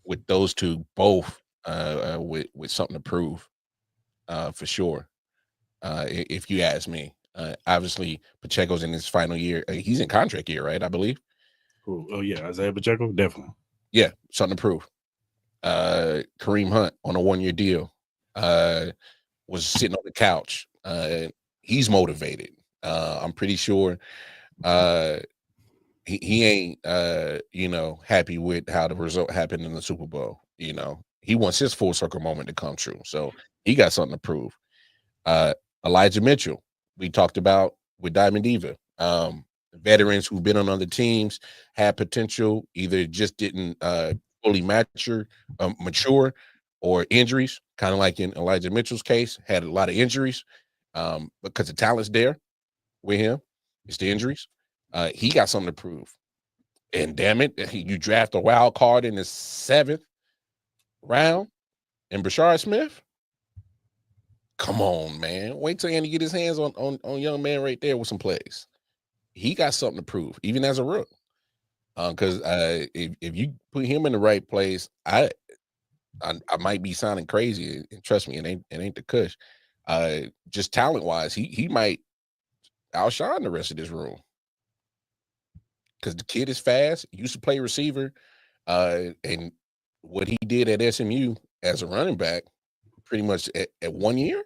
With those two both, with something to prove, for sure. If you ask me, obviously Pacheco's in his final year. He's in contract year, right? I believe. Oh yeah, Isaiah Pacheco, definitely. Yeah, something to prove. Kareem Hunt on a 1-year deal. Was sitting on the couch. He's motivated. I'm pretty sure he ain't you know, happy with how the result happened in the Super Bowl. You know, he wants his full circle moment to come true. So he got something to prove. Elijah Mitchell, we talked about with Diamond Diva. Veterans who've been on other teams had potential, either just didn't fully mature or injuries, kind of like in Elijah Mitchell's case, had a lot of injuries because the talent's there with him. It's the injuries. He got something to prove. And damn it, you draft a wild card in the 7th round and Brashard Smith. Come on, man. Wait till Andy get his hands on young man right there with some plays. He got something to prove, even as a rook. Because if you put him in the right place, I might be sounding crazy, and trust me, it ain't the Kush. Just talent wise, he might outshine the rest of this room. Because the kid is fast, used to play receiver, and what he did at SMU as a running back, pretty much at 1 year.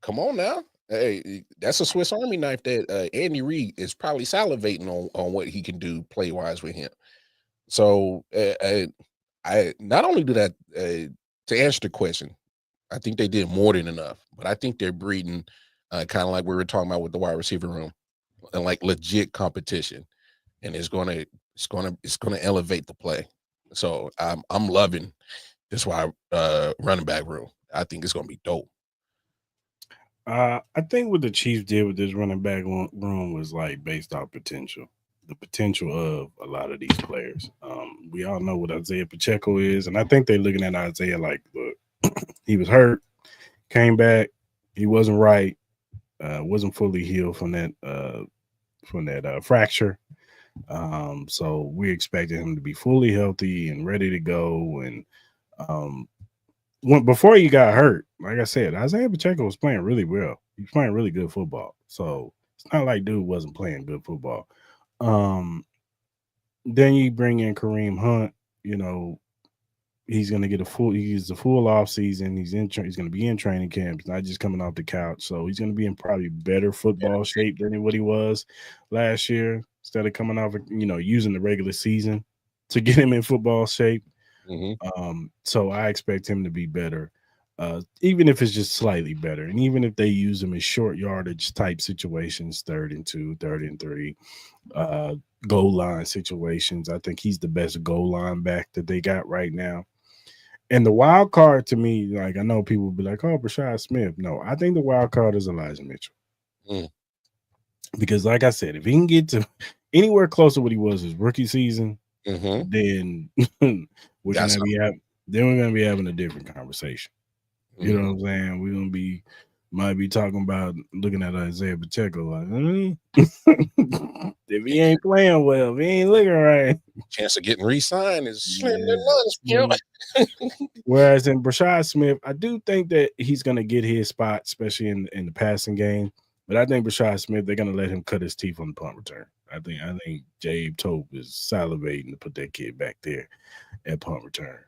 Come on now. Hey, that's a Swiss Army knife that Andy Reid is probably salivating on what he can do play wise with him. So I not only do that to answer the question, I think they did more than enough, but I think they're breeding kind of like we were talking about with the wide receiver room, and like legit competition, and it's gonna elevate the play. So I'm loving this wide running back room. I think it's gonna be dope. I think what the Chiefs did with this running back room was like based off potential, the potential of a lot of these players. We all know what Isaiah Pacheco is, and I think they're looking at Isaiah like, look, he was hurt, came back, he wasn't right, wasn't fully healed from that fracture. So we expected him to be fully healthy and ready to go. And before he got hurt, like I said, Isaiah Pacheco was playing really well. He was playing really good football. So it's not like dude wasn't playing good football. Then you bring in Kareem Hunt, you know, he's going to get he's a full off season. He's going to be in training camps, not just coming off the couch. So he's going to be in probably better football shape than what he was last year, instead of coming off, you know, using the regular season to get him in football shape. So I expect him to be better, even if it's just slightly better. And even if they use him in short yardage type situations, 3rd and 2, 3rd and 3, goal line situations, I think he's the best goal line back that they got right now. And the wild card to me, like I know people will be like, oh, Brashard Smith. No, I think the wild card is Elijah Mitchell. Because like I said, if he can get to anywhere close to what he was his rookie season, then we're gonna be having a different conversation. You know what I'm saying? We're gonna might be talking about looking at Isaiah Pacheco like, if he ain't playing well, if he ain't looking right, chance of getting re-signed is slim than none. Whereas in Brashard Smith, I do think that he's gonna get his spot, especially in the passing game. But I think Brashard Smith, they're gonna let him cut his teeth on the punt return. I think Jabe Tope is salivating to put that kid back there at punt return.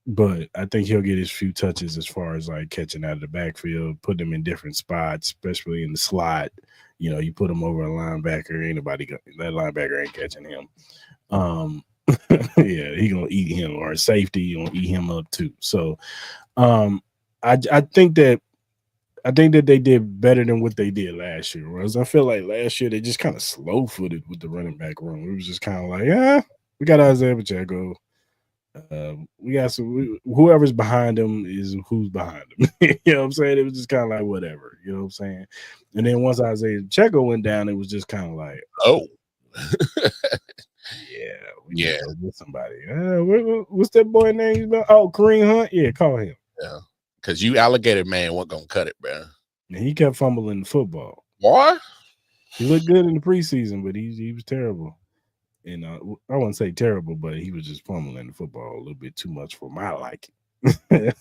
but I think he'll get his few touches as far as like catching out of the backfield, put him in different spots, especially in the slot. You know, you put him over a linebacker, that linebacker ain't catching him. Yeah, he gonna eat him, or a safety gonna eat him up too. So, I think that they did better than what they did last year. Whereas I feel like last year they just kind of slow footed with the running back room. It was just kind of like, yeah, we got Isaiah Pacheco. We got whoever's behind him is who's behind him. You know what I'm saying? It was just kind of like whatever. You know what I'm saying? And then once Isaiah Pacheco went down, it was just kind of like, oh, we need to go get somebody. What's that boy name? Oh, Kareem Hunt. Yeah, call him. Yeah, because you alligator man wasn't gonna cut it, bro. And he kept fumbling the football. What? He looked good in the preseason, but he was terrible. And I wouldn't say terrible, but he was just fumbling the football a little bit too much for my liking. You know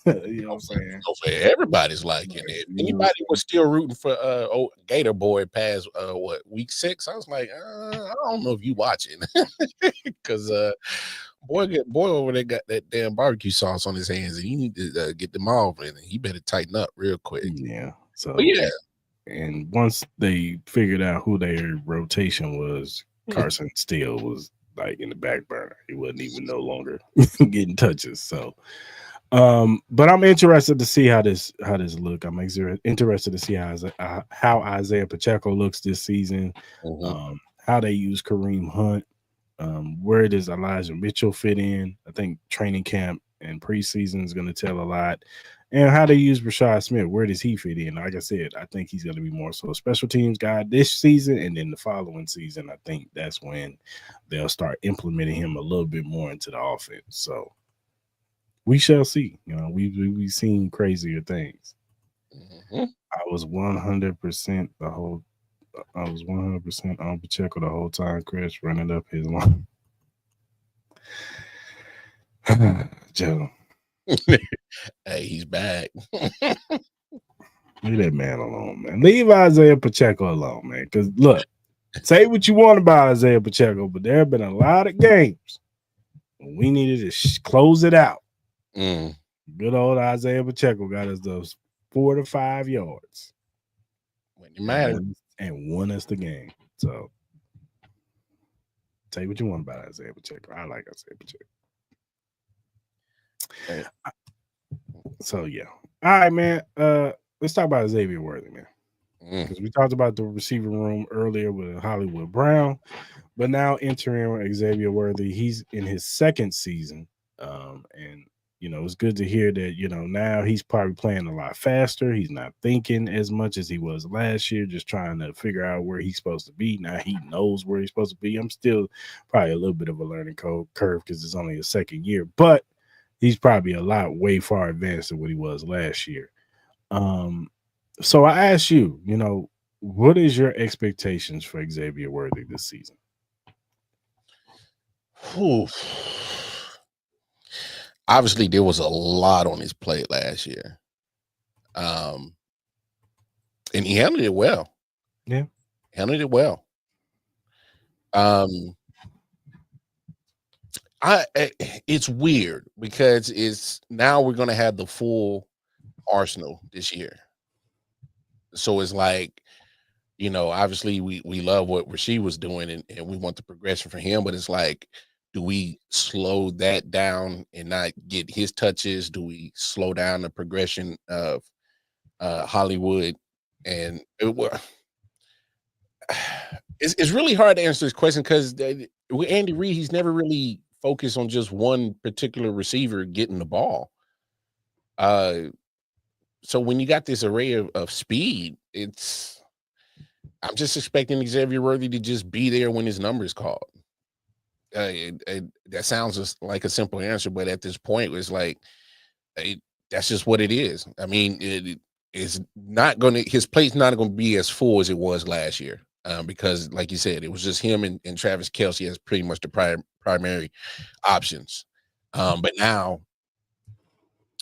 what I'm saying? Everybody's liking it. Anybody was still rooting for Gator Boy past week 6? I was like, I don't know if you watching because boy over there got that damn barbecue sauce on his hands, and you need to get them off, and he better tighten up real quick. Yeah. So yeah. And once they figured out who their rotation was, Carson Steele was like in the back burner. He wasn't even no longer getting touches. So, but I'm interested to see how this look. I'm interested to see how Isaiah Pacheco looks this season. How they use Kareem Hunt. Where does Elijah Mitchell fit in? I think training camp and preseason is going to tell a lot. And how they use Rashad Smith, where does he fit in? Like I said, I think he's going to be more so a special teams guy this season, and then the following season, I think that's when they'll start implementing him a little bit more into the offense. So we shall see. You know, we've seen crazier things. I was 100% on Pacheco the whole time, Chris, running up his line. Joe. Hey, he's back. Leave that man alone, man. Leave Isaiah Pacheco alone, man. Because look, say what you want about Isaiah Pacheco, but there have been a lot of games we needed to close it out. Good old Isaiah Pacheco got us those 4 to 5 yards when it mattered and won us the game. So say what you want about Isaiah Pacheco. I like Isaiah Pacheco. So yeah. All right, man. Let's talk about Xavier Worthy, man. Because we talked about the receiver room earlier with Hollywood Brown, but now entering Xavier Worthy, he's in his second season. And you know, it's good to hear that, you know, now he's probably playing a lot faster. He's not thinking as much as he was last year, just trying to figure out where he's supposed to be. Now he knows where he's supposed to be. I'm still probably a little bit of a learning curve because it's only a second year, but he's probably way far advanced than what he was last year. So I ask you, you know, what is your expectations for Xavier Worthy this season? Obviously, there was a lot on his plate last year. And he handled it well. Yeah. Handled it well. It's weird because now we're going to have the full arsenal this year. So it's like, you know, obviously we love what Rasheed was doing and we want the progression for him, but it's like, do we slow that down and not get his touches? Do we slow down the progression of Hollywood? And it's really hard to answer this question because with Andy Reid, he's never really focused on just one particular receiver getting the ball. So when you got this array of speed, I'm just expecting Xavier Worthy to just be there when his number is called. That sounds just like a simple answer, but at this point, it's like that's just what it is. I mean, it's not going to, his plate's not going to be as full as it was last year, because, like you said, it was just him and Travis Kelce as pretty much the primary options. But now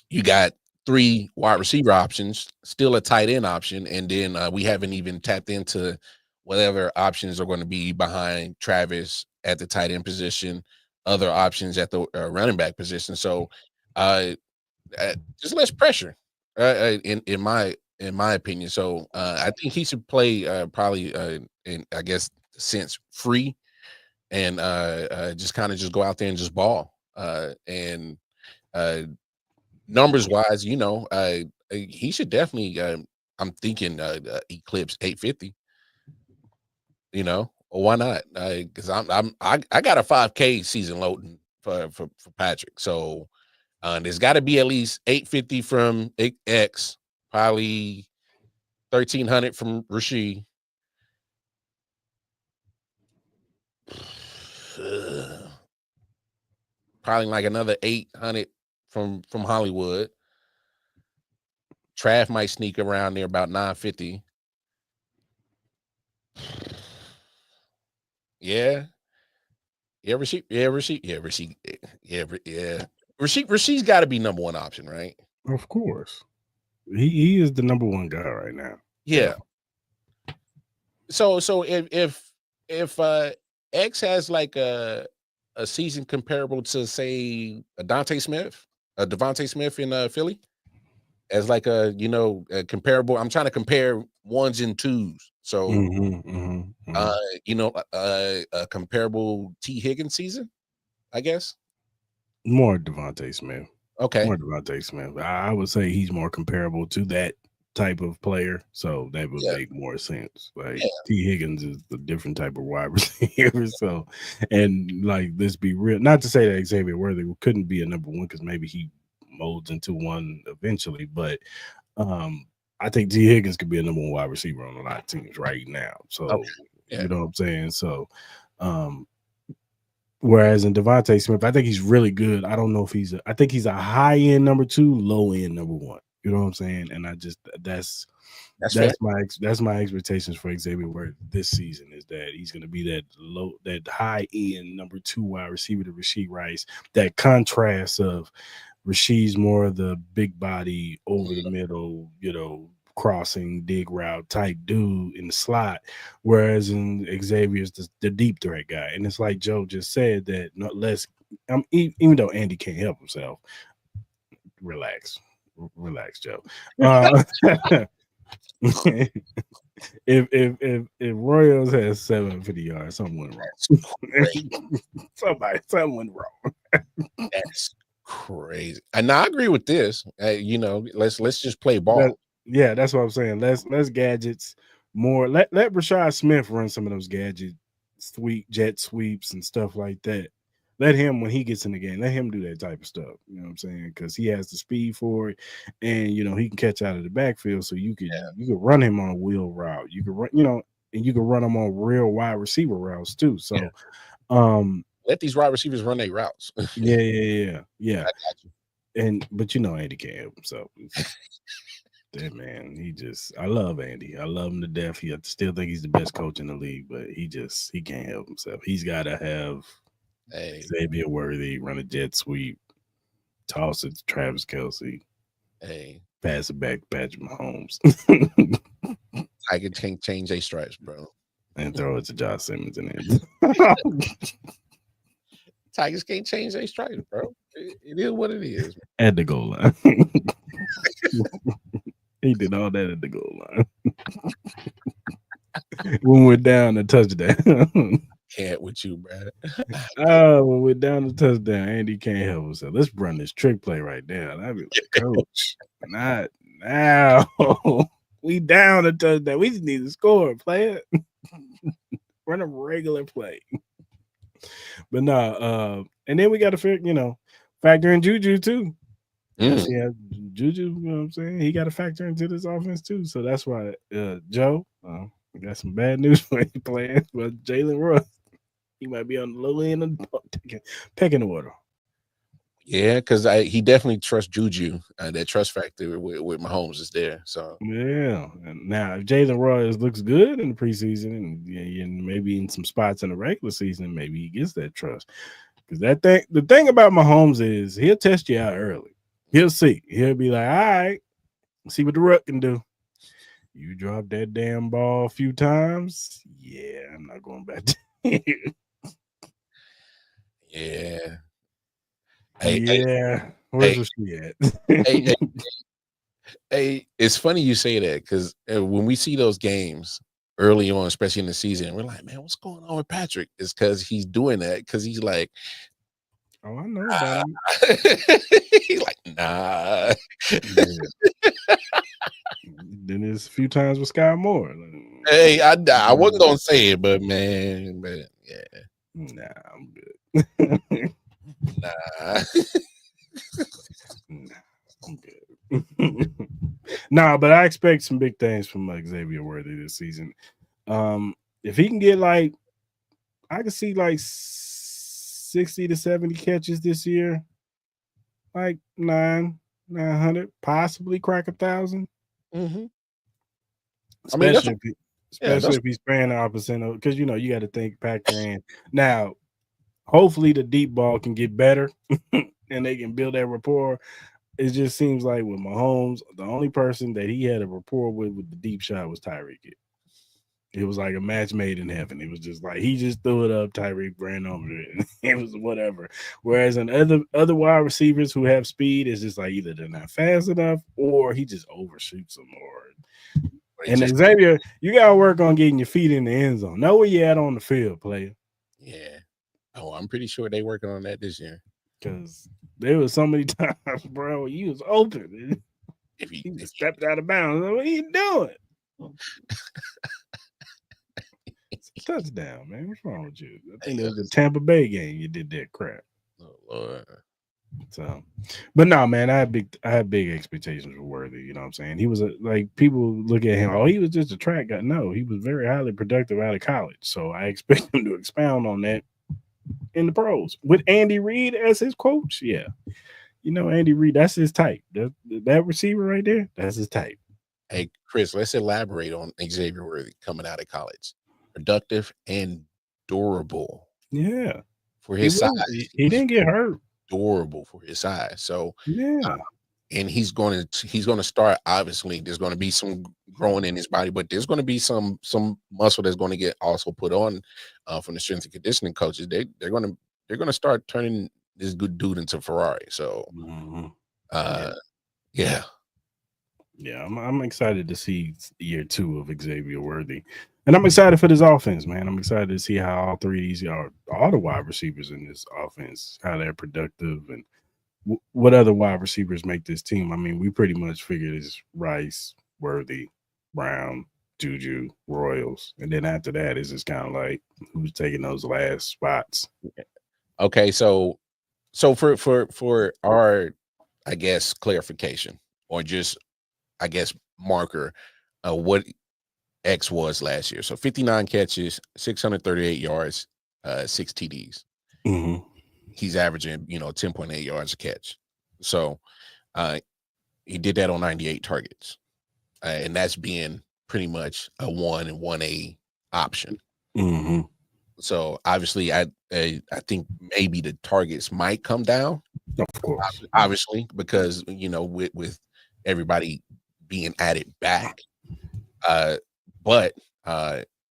you got 3 wide receiver options, still a tight end option, and then we haven't even tapped into whatever options are going to be behind Travis at the tight end position, other options at the running back position. So Just less pressure, in my opinion. So I think he should play probably in, I guess, sense free, and just kind of just go out there and just ball. And numbers wise, he should definitely. I'm thinking eclipse 850. Or why not? Because I got a 5K season loading for Patrick. So there's got to be at least 850 from X, probably 1,300 from Rasheed. Probably like another 800 from Hollywood. Trav might sneak around there about 950. Yeah. Yeah, Rasheed. Yeah, Rasheed. Yeah, Rasheed. Yeah. Rasheed's got to be number one option, right? Of course. He is the number one guy right now. Yeah. So if X has like a season comparable to, say, a Devontae Smith in Philly, as like a comparable. I'm trying to compare ones and twos. So a comparable T. Higgins season, I guess. More Devontae Smith. Okay. More Devontae Smith. I would say he's more comparable to that type of player, so that would make more sense. Like T. Higgins is the different type of wide receiver. So, and like, let's be real. Not to say that Xavier Worthy couldn't be a number one, because maybe he molds into one eventually, but I think T. Higgins could be a number one wide receiver on a lot of teams right now. So you know what I'm saying? So whereas in Devontae Smith, I think he's really good. I don't know if I think he's a high end number two, low end number one. You know what I'm saying? And I just that's my expectations for Xavier Worthy this season, is that he's going to be that high end number two wide receiver to Rasheed Rice. That contrast of Rasheed's more of the big body, over the middle, crossing dig route type dude in the slot, whereas in Xavier's the deep threat guy. And it's like Joe just said, that even though Andy can't help himself, relax, Joe. If Royals has 750 yards, something went wrong. Something went wrong. That's crazy. And I agree with this. Let's just play ball. That's what I'm saying. Less gadgets, more. Let Rashad Smith run some of those gadget jet sweeps and stuff like that. Let him, when he gets in the game, let him do that type of stuff. You know what I'm saying? Because he has the speed for it, and he can catch out of the backfield. So you could run him on a wheel route. You could run, and you can run him on real wide receiver routes too. So, let these wide receivers run their routes. Yeah. I got you. But Andy can't help himself. That man, I love Andy. I love him to death. I still think he's the best coach in the league, but he can't help himself. He's got to have Xavier Worthy run a jet sweep, toss it to Travis Kelce, pass it back to Patrick Mahomes. Tiger can't change their stripes, bro. And throw it to Josh Simmons in it. Tigers can't change their stripes, bro. It is what it is. At the goal line. He did all that at the goal line. When we're down a touchdown. Can't with you, bro. When we're down a touchdown, Andy can't help himself. Let's run this trick play right now. I'd be like, Coach, not now. We down a touchdown. We just need to score, play it. Run a regular play. But and then we got to factor in Juju too. Yeah, Juju, you know what I'm saying? He got to factor into this offense too. So that's why, Joe, we got some bad news for you playing. But Jalen Russ, he might be on the low end of the pecking order. Yeah, because he definitely trusts Juju. That trust factor with Mahomes is there. So yeah, and now if Jalen Russ looks good in the preseason and maybe in some spots in the regular season, maybe he gets that trust. Because the thing about Mahomes is he'll test you out early. He'll see. He'll be like, all right, see what the Ruck can do. You drop that damn ball a few times. Yeah, I'm not going back to Yeah. Yeah. Where's she at? Hey, it's funny you say that because when we see those games early on, especially in the season, we're like, man, what's going on with Patrick? It's because he's doing that because he's like, oh, I know about him. he's like, nah. Then there's a few times with Sky Moore. Hey, I wasn't gonna say it, but man, yeah. Nah, I'm good. Nah. Nah, I'm good. Nah, but I expect some big things from Xavier Worthy this season. If he can get I can see 60 to 70 catches this year, like 900, possibly crack 1,000. Mm-hmm. Especially if he's paying the opposite, because you got to factor in now. Hopefully, the deep ball can get better, and they can build that rapport. It just seems like with Mahomes, the only person that he had a rapport with the deep shot was Tyreek. It was like a match made in heaven. It was just like he just threw it up, Tyreek ran over it. It was whatever. Whereas in other wide receivers who have speed, it's just like either they're not fast enough or he just overshoots them. And Xavier, you gotta work on getting your feet in the end zone. Know where you at on the field, player. Yeah. Oh, I'm pretty sure they're working on that this year. Because there was so many times, bro, you was open. If he just stepped out of bounds, what are you doing? It's a touchdown, man. What's wrong with you? I think it was the Tampa Bay game you did that crap. Oh Lord. So, but no, man, I had big expectations for Worthy. You know what I'm saying? He was people look at him, oh, he was just a track guy. No, he was very highly productive out of college. So I expect him to expound on that in the pros with Andy Reid as his coach. Yeah, Andy Reid, that's his type. That receiver right there, that's his type. Hey, Chris, let's elaborate on Xavier Worthy coming out of college. Productive and durable. Yeah, for his size, he didn't get hurt. Durable for his size. So yeah, and he's going to start. Obviously, there's going to be some growing in his body, but there's going to be some muscle that's going to get also put on from the strength and conditioning coaches. They're going to start turning this good dude into Ferrari. So, yeah. I'm excited to see year 2 of Xavier Worthy, and I'm excited for this offense, man. I'm excited to see how all three of these all the wide receivers in this offense, how they're productive and what other wide receivers make this team. I mean, we pretty much figured it's Rice, Worthy, Brown, Juju, Royals, and then after that, it's just kind of like who's taking those last spots. Okay, so for our, I guess, clarification or just, I guess, marker, what X was last year. So 59 catches, 638 yards, 6 TDs. Mm-hmm. He's averaging, 10.8 yards a catch. So he did that on 98 targets. And that's being pretty much a 1 and 1A option. Mm-hmm. So obviously I think maybe the targets might come down. Of course. Obviously, because with everybody being added back. But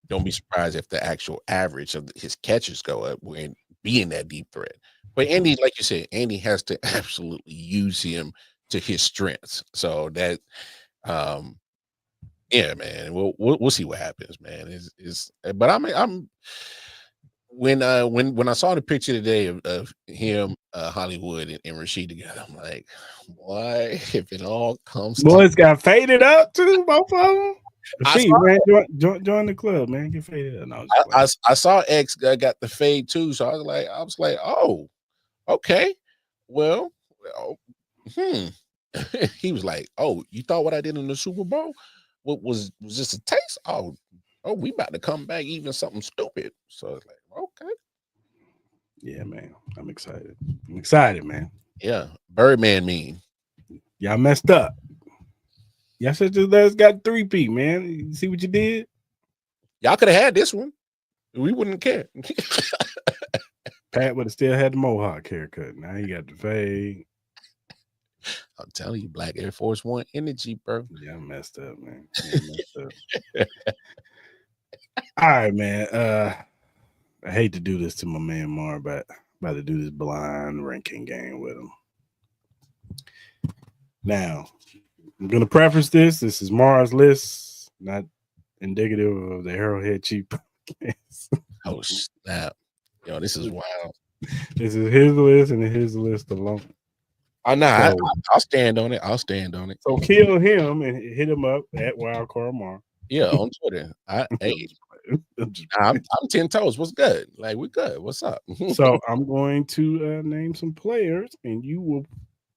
don't be surprised if the actual average of his catches go up when being that deep threat. But Andy, like you said, Andy has to absolutely use him to his strengths. So that, yeah, man, we'll see what happens, man. But I'm when I saw the picture today of him, Hollywood and Rasheed together, I'm like, why? If it all comes, boys got faded up too, both of them. Man, join the club, man. Get faded up. No, I saw X got the fade too, so I was like, oh, okay, well, he was like, oh, you thought what I did in the Super Bowl? What was just a taste? Oh, we about to come back, even something stupid. So it's like, okay, yeah, man, I'm excited. I'm excited, man. Yeah, Birdman mean. Y'all messed up. Y'all should just got 3P, man. You see what you did? Y'all could have had this one. We wouldn't care. Pat would have still had the Mohawk haircut. Now he got the fade. I'm telling you, Black Air Force One energy, bro. Yeah, I messed up, man. All right, man. I hate to do this to my man Mar, but I'm about to do this blind ranking game with him. Now, I'm gonna preface this. This is Mars' list, not indicative of the Arrowhead Chief. Oh snap! Yo, this is wild. This is his list and his list alone. Oh no, So- I'll stand on it. I'll stand on it. So kill him and hit him up at Wildcard Mar. Yeah, on Twitter. Hey, I'm 10 toes. What's good? Like, we good. What's up? So I'm going to name some players, and you will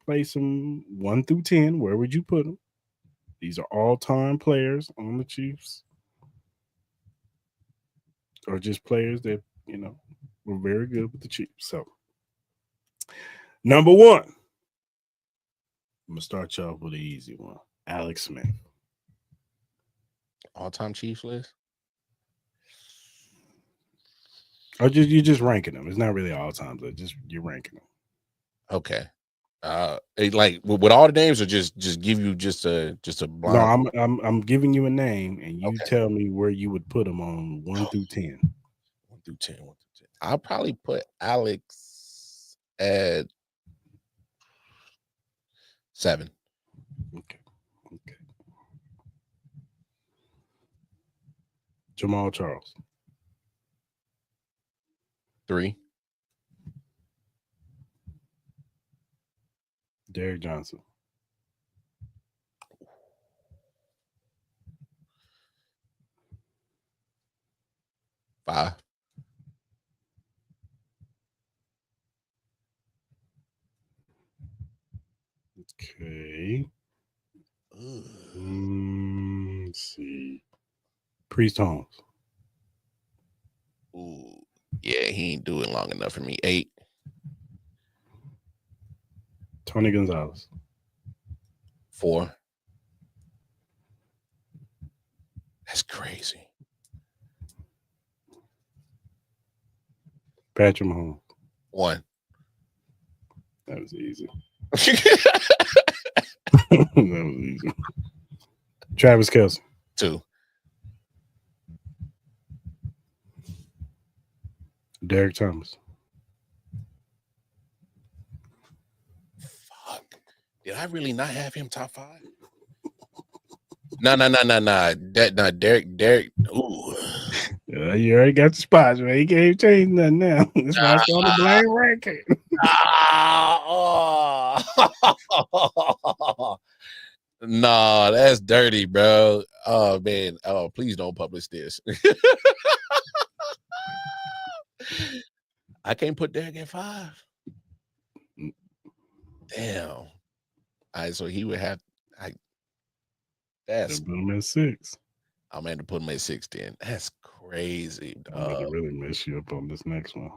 play some 1 through 10. Where would you put them? These are all-time players on the Chiefs, or just players that were very good with the Chiefs. So, number 1, I'm gonna start you off with an easy one. Alex Smith. All-time Chiefs list. Or you're just ranking them. It's not really all time, but just you're ranking them. Okay. Like with all the names, or just give you just a blind. No, I'm giving you a name, and you Okay. tell me where you would put them on 1 through 10. 1 through 10. I'll probably put Alex at 7. Okay. Jamal Charles. 3. Derrick Johnson. 5. Okay. Let's see. Priest Holmes. Ooh, yeah, he ain't doing long enough for me. 8. Tony Gonzalez. 4. That's crazy. Patrick Mahomes. 1. That was easy. That was easy. Travis Kelce. 2. Derek Thomas. Fuck. Did I really not have him top 5? No. Derek. Ooh. You already got the spots, man. You can't change nothing now. That's why it's on the blank record. No, that's dirty, bro. Oh man. Oh, please don't publish this. I can't put Derek at 5. Damn. All right, so he would have. That's. Put him at 6. I'm going to put him at 6 then. That's crazy. I'm going to really mess you up on this next one.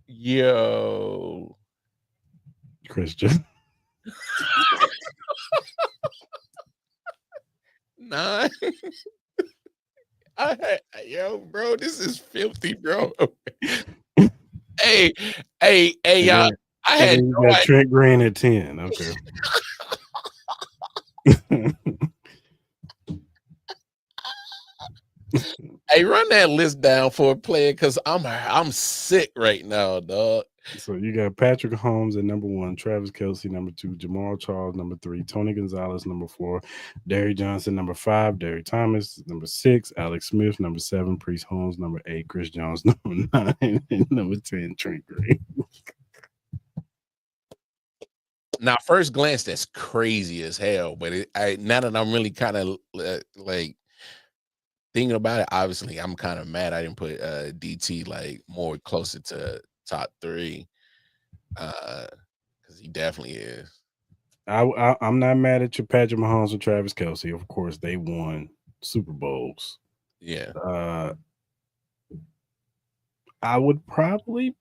Yo. Christian. 9. Yo, bro, this is filthy, bro. hey, y'all. I had no idea. Trent Green at 10. Okay. Hey, run that list down for a player, because I'm sick right now, dog. So you got Patrick Mahomes at number 1, Travis Kelce number 2, Jamal Charles number 3, Tony Gonzalez number 4, Derrick Johnson number 5, Derrick Thomas number 6, Alex Smith number 7, Priest Holmes number 8, Chris Jones number 9, and number 10, Trent Green. Now, first glance, that's crazy as hell. But now that I'm really kind of like thinking about it, obviously, I'm kind of mad I didn't put DT like more closer to top 3, because he definitely is. I'm not mad at your Patrick Mahomes and Travis Kelce. Of course, they won Super Bowls. Yeah. I would possibly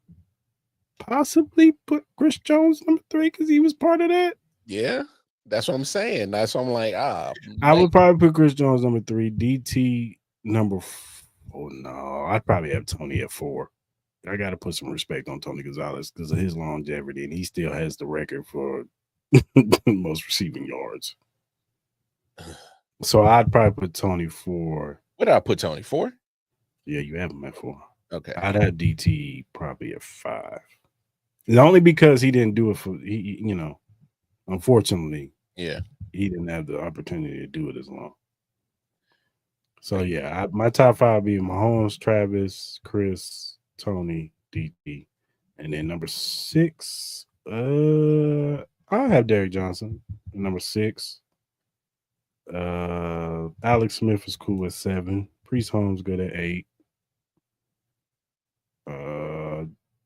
put Chris Jones number 3 because he was part of that. Yeah, that's what I'm saying. That's what I'm like. I would probably put Chris Jones number 3, DT number 4. No, I'd probably have Tony at 4. I got to put some respect on Tony Gonzalez because of his longevity, and he still has the record for most receiving yards. So I'd probably put Tony 4. What did I put Tony 4? Yeah, you have him at 4. Okay. I'd have DT probably at 5. And only because he didn't do it for unfortunately. Yeah. he didn't have the opportunity to do it as long. So yeah, my top 5 would be Mahomes, Travis, Chris, Tony, DT, and then number 6. I'll have Derrick Johnson. Number 6. Alex Smith is cool at 7. Priest Holmes good at 8.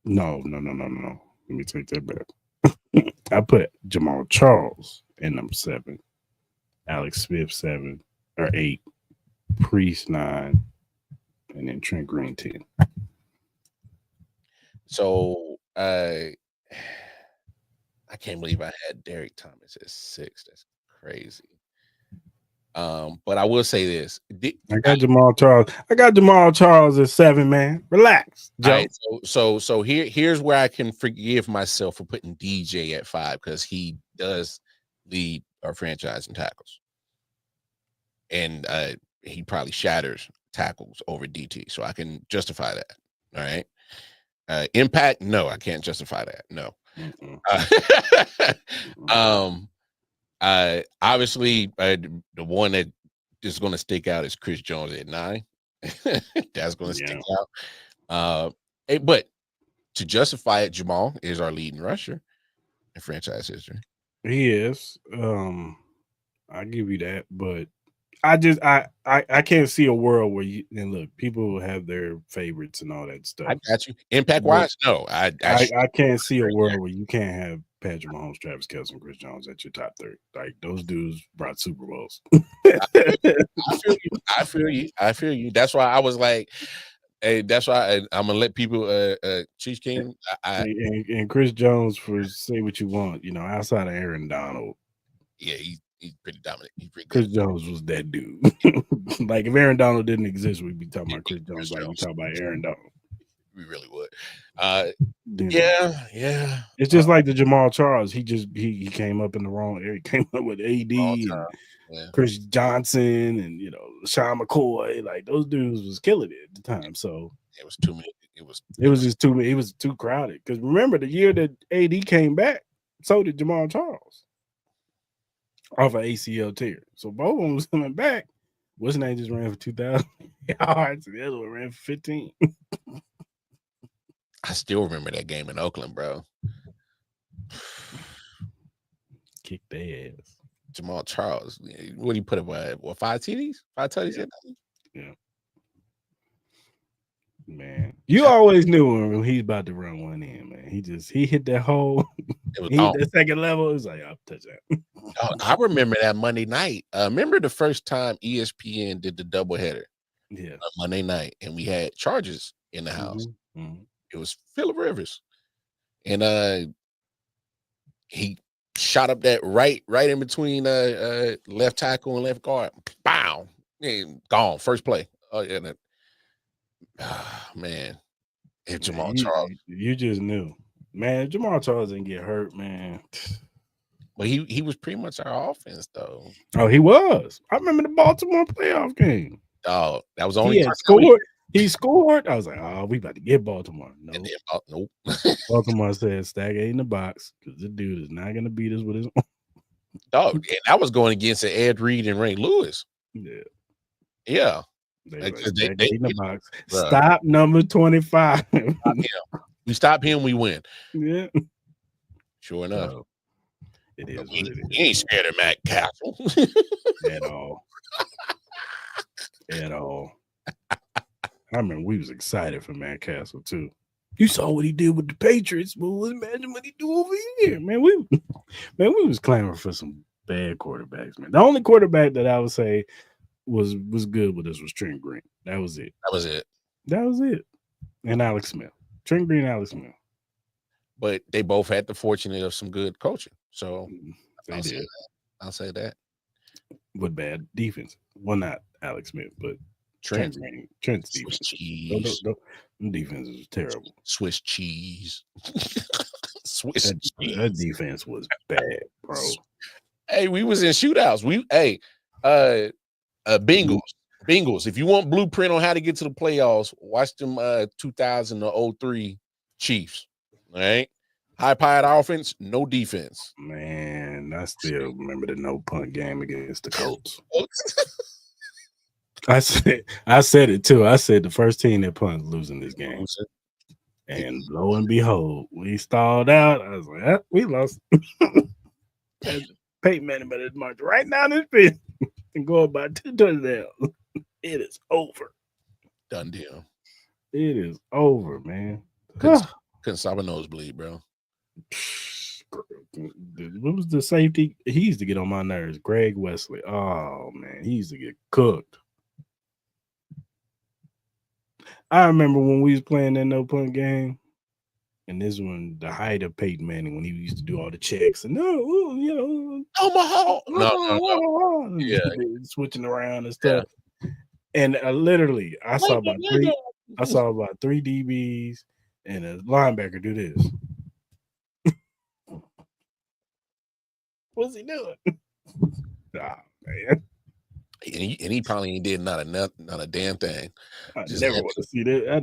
No. Let me take that back. I put Jamal Charles in number 7. Alex Smith 7 or 8. Priest 9. And then Trent Green 10. So I can't believe I had Derek Thomas at 6. That's crazy. But I will say this. I got Jamal Charles. I got Jamal Charles at 7, man. Relax, Joe. Right, so here's where I can forgive myself for putting DJ at 5 because he does lead our franchise in tackles. And he probably shatters tackles over DT. So I can justify that. All right. Impact, no, I can't justify that. No. Obviously, the one that is going to stick out is Chris Jones at 9. That's going to stick out. But to justify it, Jamal is our leading rusher in franchise history. He is. I give you that, but I can't see a world where you and look, people will have their favorites and all that stuff. I got you. Impact wise, no. I can't see a world where you can't have Patrick Mahomes, Travis Kelce, and Chris Jones at your top 3. Like those dudes brought Super Bowls. I feel you. That's why I was like, hey, that's why I'm gonna let people Chiefs King and Chris Jones, for say what you want, outside of Aaron Donald. Yeah, he's pretty dominant. Chris Jones was that dude. Like if Aaron Donald didn't exist, we'd be talking about Chris Jones like we talk about Aaron Donald. We really would. Yeah. It's just like the Jamal Charles. He came up in the wrong area. He came up with AD and Chris Johnson and Sean McCoy. Like those dudes was killing it at the time. So it was too many. It was just too many. It was too crowded. Because remember the year that AD came back, so did Jamal Charles. Off of ACL tear. So both of them was coming back. What's his name just ran for 2,000 yards and the other one ran for 15. I still remember that game in Oakland, bro. Kick their ass. Jamal Charles. What do you put up? What 5 TDs? 5 TDs? Yeah. Man, you always knew when he's about to run one in, man. He hit that hole. He hit that second level. It was like, I'll touch that. I remember that Monday night. Remember the first time ESPN did the doubleheader? Yeah. On Monday night, and we had Chargers in the house. Mm-hmm. It was Phillip Rivers. And he shot up that right in between left tackle and left guard. Bow. And gone. First play. Man, if Jamal Charles, you just knew, man. If Jamal Charles didn't get hurt, man. But he was pretty much our offense, though. Oh, he was. I remember the Baltimore playoff game. Oh, that was only scored. He scored. I was like, oh, we about to get Baltimore. No, nope. Baltimore said stack 8 in the box because the dude is not gonna beat us with his own. Dog, and that was going against Ed Reed and Ray Lewis. Yeah. They in the box. Stop number 25. We stop him, we win. Yeah. Sure enough. It is. We ain't scared of Matt Castle. At all. At all. I remember we was excited for Matt Castle too. You saw what he did with the Patriots, but imagine what he do over here. Man, we was clamoring for some bad quarterbacks, man. The only quarterback that I would say was good with us was Trent Green. That was it. That was it. And Alex Smith. Trent Green, Alex Smith. But they both had the fortune of some good coaching. So I'll say that. With bad defense. Well, not Alex Smith, but Trent Green. Trent's defense. Defense was terrible. Swiss cheese. That defense was bad, bro. Hey, we was in shootouts. Bengals. If you want blueprint on how to get to the playoffs, watch them 2003 Chiefs. All right. High-powered offense, no defense. Man, I still remember the no punt game against the Colts. I said it too. I said the first team that punt losing this game. And lo and behold, we stalled out. I was like, we lost. Peyton Manning better march right down this field and go about 2 touchdowns. It is over. Done deal. It is over, man. Couldn't stop a nosebleed, bro. What was the safety? He used to get on my nerves. Greg Wesley. Oh, man. He used to get cooked. I remember when we was playing that no punt game, and this one, the height of Peyton Manning, when he used to do all the checks and Yeah, switching around and stuff. Yeah. And literally, I saw about 3 DBs and a linebacker do this. What's he doing? Nah, man. And he probably ain't did not a damn thing. I never want to see that.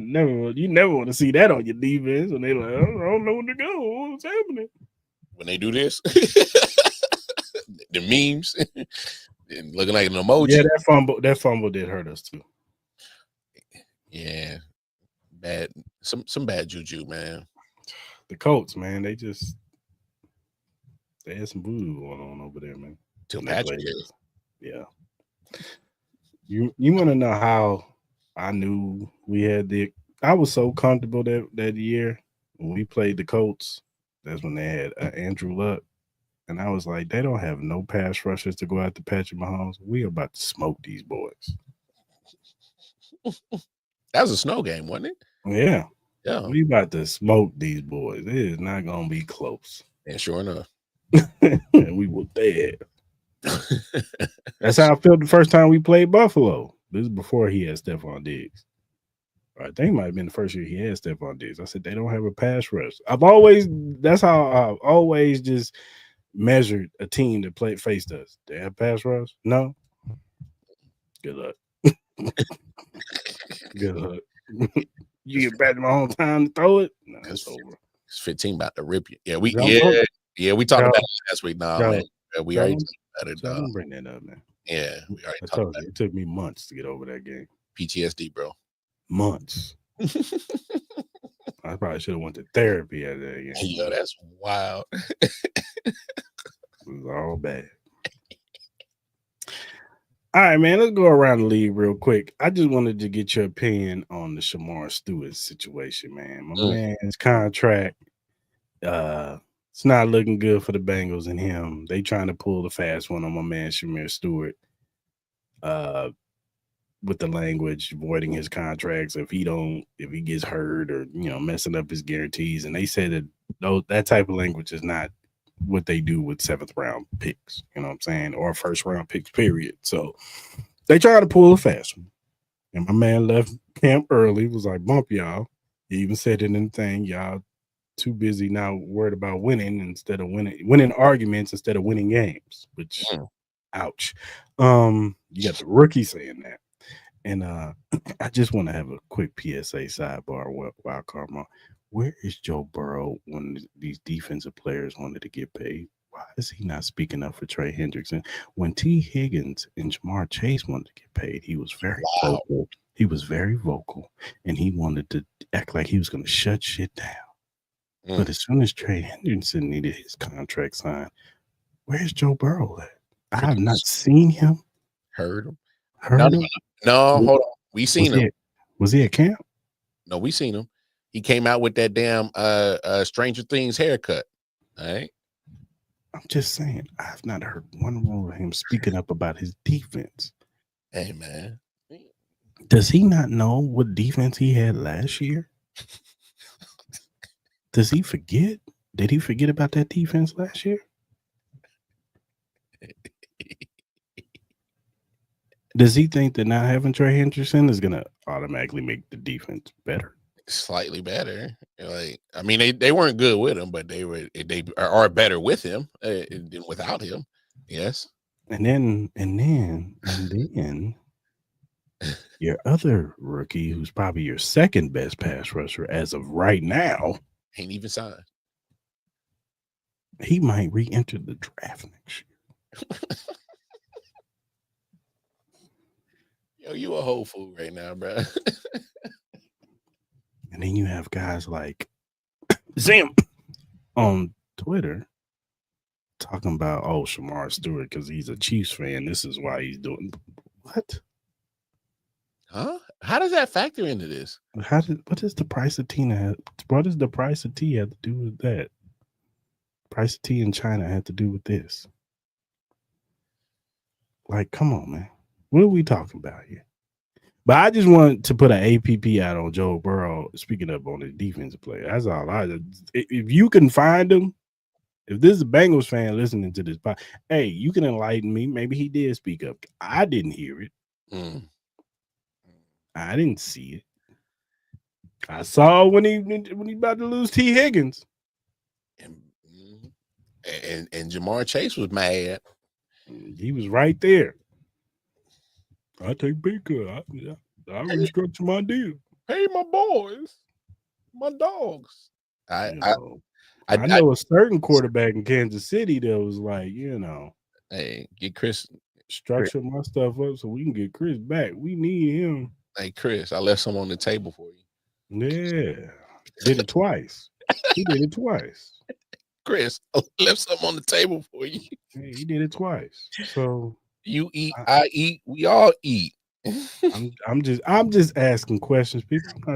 You never want to see that on your defense when they like, I don't know where to go. What's happening? When they do this, the memes and looking like an emoji. Yeah, that fumble did hurt us too. Yeah, bad. Some bad juju, man. The Colts, man, they had some voodoo going on over there, man. Till Patrick. Yeah. You want to know how I knew we had I was so comfortable that year when we played the Colts. That's when they had Andrew Luck. And I was like, they don't have no pass rushers to go after Patrick Mahomes. We are about to smoke these boys. That was a snow game, wasn't it? Yeah. Yeah. We about to smoke these boys. It is not going to be close. And sure enough. And we were dead. That's how I felt the first time we played Buffalo. This is before he had Stephon Diggs. I think it might have been the first year he had Stephon Diggs. I said, they don't have a pass rush. That's how I've always just measured a team that faced us. They have pass rush? No. Good luck. Good luck. You get back to my own time to throw it? No, it's over. It's 15 about to rip you. Yeah, we talked about it last week. Man. We already talked about it. Don't bring that up, man. Yeah, we already talked about it. It took me months to get over that game. PTSD, bro. Months. I probably should have went to therapy at that game. Yo, that's wild. It was all bad. All right, man, let's go around the league real quick. I just wanted to get your opinion on the Shamar Stewart situation, man. My man's contract, it's not looking good for the Bengals and him. They trying to pull the fast one on my man Shamar Stewart with the language voiding his contracts if he gets hurt or messing up his guarantees. And they said that type of language is not what they do with 7th round picks, you know what I'm saying, or 1st round picks, period. So they try to pull a fast one. And my man left camp early, was like, bump y'all. He even said it in the thing, y'all too busy now worried about winning arguments instead of winning games, which ouch. You got the rookie saying that. And I just want to have a quick PSA sidebar, wild card. Where is Joe Burrow when these defensive players wanted to get paid? Why is he not speaking up for Trey Hendrickson? When T. Higgins and Jamar Chase wanted to get paid, he was very vocal. He was very vocal, and he wanted to act like he was going to shut shit down. But as soon as Trey Hendrickson needed his contract signed, where's Joe Burrow at? I have not seen him. Heard him. No, hold on. We seen him. Was he at camp? No, we seen him. He came out with that damn Stranger Things haircut. All right. I'm just saying, I've not heard one word of him speaking up about his defense. Hey, man. Does he not know what defense he had last year? Does he forget? Did he forget about that defense last year? Does he think that not having Trey Hendrickson is going to automatically make the defense better? Slightly better. Like, I mean, they weren't good with him, but they are better with him than without him. Yes. And then your other rookie, who's probably your second best pass rusher as of right now, ain't even signed. He might re-enter the draft next year. Yo, you a whole fool right now, bro. And then you have guys like Zim on Twitter talking about, oh, Shamar Stewart, because he's a Chiefs fan. This is why he's doing what? Huh? How does that factor into this? What is the price of tea? What does the price of tea have to do with that? Price of tea in China had to do with this. Like, come on, man. What are we talking about here? But I just want to put an APP out on Joe Burrow, speaking up on the defensive player. That's all if you can find him, if this is a Bengals fan listening to this, hey, you can enlighten me. Maybe he did speak up. I didn't hear it. I didn't see it. I saw when he about to lose T. Higgins. And Jamar Chase was mad. He was right there. I take big cut. I restructure my deal. Hey, my boys, my dogs. I know a certain quarterback in Kansas City that was like, hey, get Chris, structure my stuff up so we can get Chris back. We need him. Hey, Chris, I left some on the table for you. Yeah, did it twice. He did it twice. Chris, I left something on the table for you. Hey, he did it twice. So you eat, I eat, we all eat. I'm just asking questions, people. I'm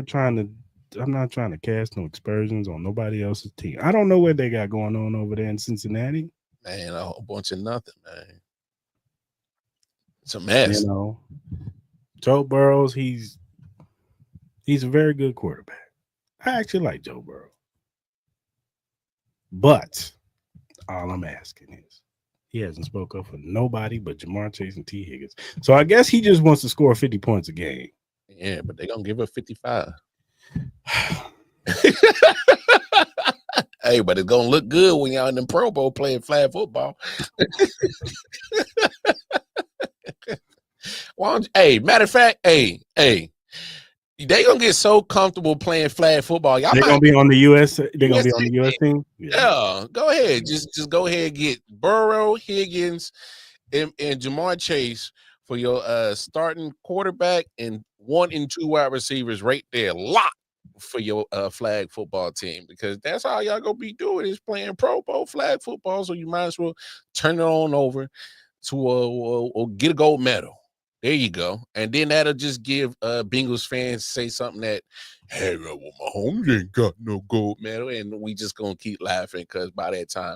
not trying to cast no aspersions on nobody else's team. I don't know what they got going on over there in Cincinnati. Man, a whole bunch of nothing, man. It's a mess. Joe Burrows, he's a very good quarterback. I actually like Joe Burrow. But all I'm asking is he hasn't spoke up for nobody but Jamar Chase and T. Higgins. So I guess he just wants to score 50 points a game. Yeah, but they're going to give up 55. Hey, but it's going to look good when y'all in the Pro Bowl playing flag football. Hey, matter of fact, hey, they gonna get so comfortable playing flag football. Y'all they're gonna be on the US. They're gonna be on the US team. Yeah, go ahead. Just go ahead and get Burrow, Higgins, and Jamar Chase for your starting quarterback and 1 and 2 wide receivers right there, locked for your flag football team, because that's all y'all gonna be doing is playing Pro Bowl flag football. So you might as well turn it on over to or get a gold medal. There you go. And then that'll just give Bengals fans say something that, hey, well, Mahomes ain't got no gold medal. And we just going to keep laughing because by that time,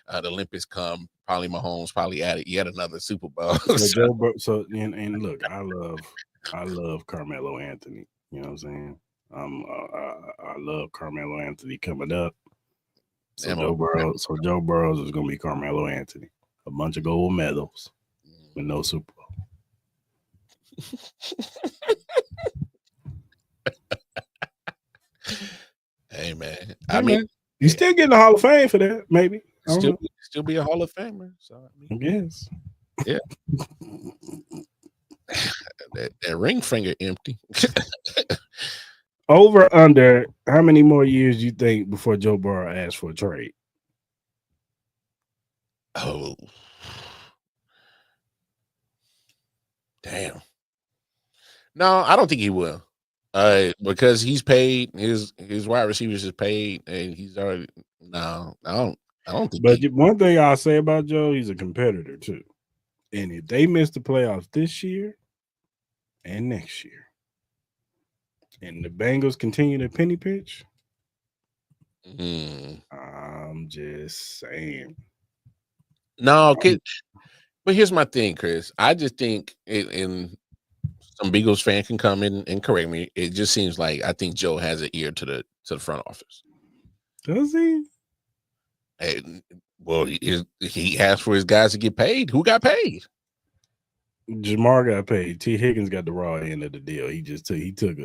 the Olympics come, probably Mahomes probably added yet another Super Bowl. And look, I love Carmelo Anthony. You know what I'm saying? I love Carmelo Anthony coming up. So Joe Burrows is going to be Carmelo Anthony. A bunch of gold medals with no Super Bowl. Hey, man. I mean, you still getting the Hall of Fame for that, maybe. Still be a Hall of Famer. So I guess. Yeah. that ring finger empty. Over under, how many more years do you think before Joe Burrow asks for a trade? Oh. Damn. No, I don't think he will. Because he's paid, his wide receivers is paid, and he's already I don't think. But one thing I'll say about Joe, he's a competitor too. And if they miss the playoffs this year and next year, and the Bengals continue to penny pitch, I'm just saying. No, but here's my thing, Chris. I just think in some Bengals fan can come in and correct me. It just seems like I think Joe has an ear to the front office. Does he? And, well, he asked for his guys to get paid. Who got paid? Jamar got paid. T. Higgins got the raw end of the deal. He took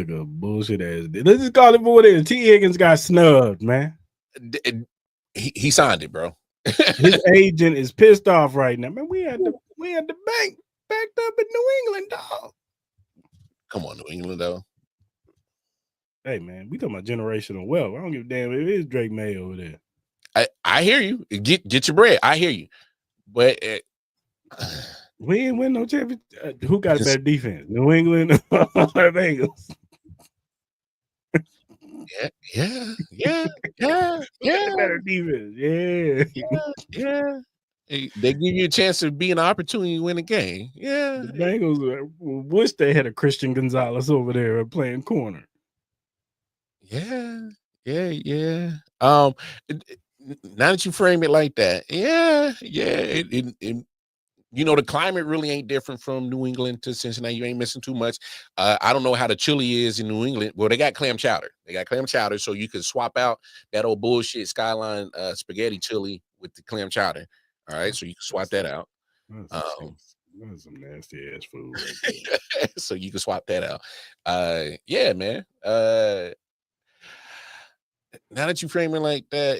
a bullshit ass deal. Let's just call it for what it is. T. Higgins got snubbed, man. He signed it, bro. His agent is pissed off right now. Man, we had the bank backed up in New England, dog. Come on, New England, though. Hey, man, we talking about generational wealth. I don't give a damn if it is Drake May over there. I hear you. Get your bread. I hear you. But we ain't win no championship. Who got a better defense? New England or Bengals? Yeah. Better defense. Yeah. They give you a chance to be an opportunity to win a game. Yeah. The Bengals wish they had a Christian Gonzalez over there playing corner. Yeah. Now that you frame it like that, the climate really ain't different from New England to Cincinnati. You ain't missing too much. I don't know how the chili is in New England. Well, they got clam chowder. So you can swap out that old bullshit Skyline spaghetti chili with the clam chowder. All right, so you can swap that out. That's some nasty ass food. Right there. So you can swap that out. Yeah, man. Now that you frame it like that,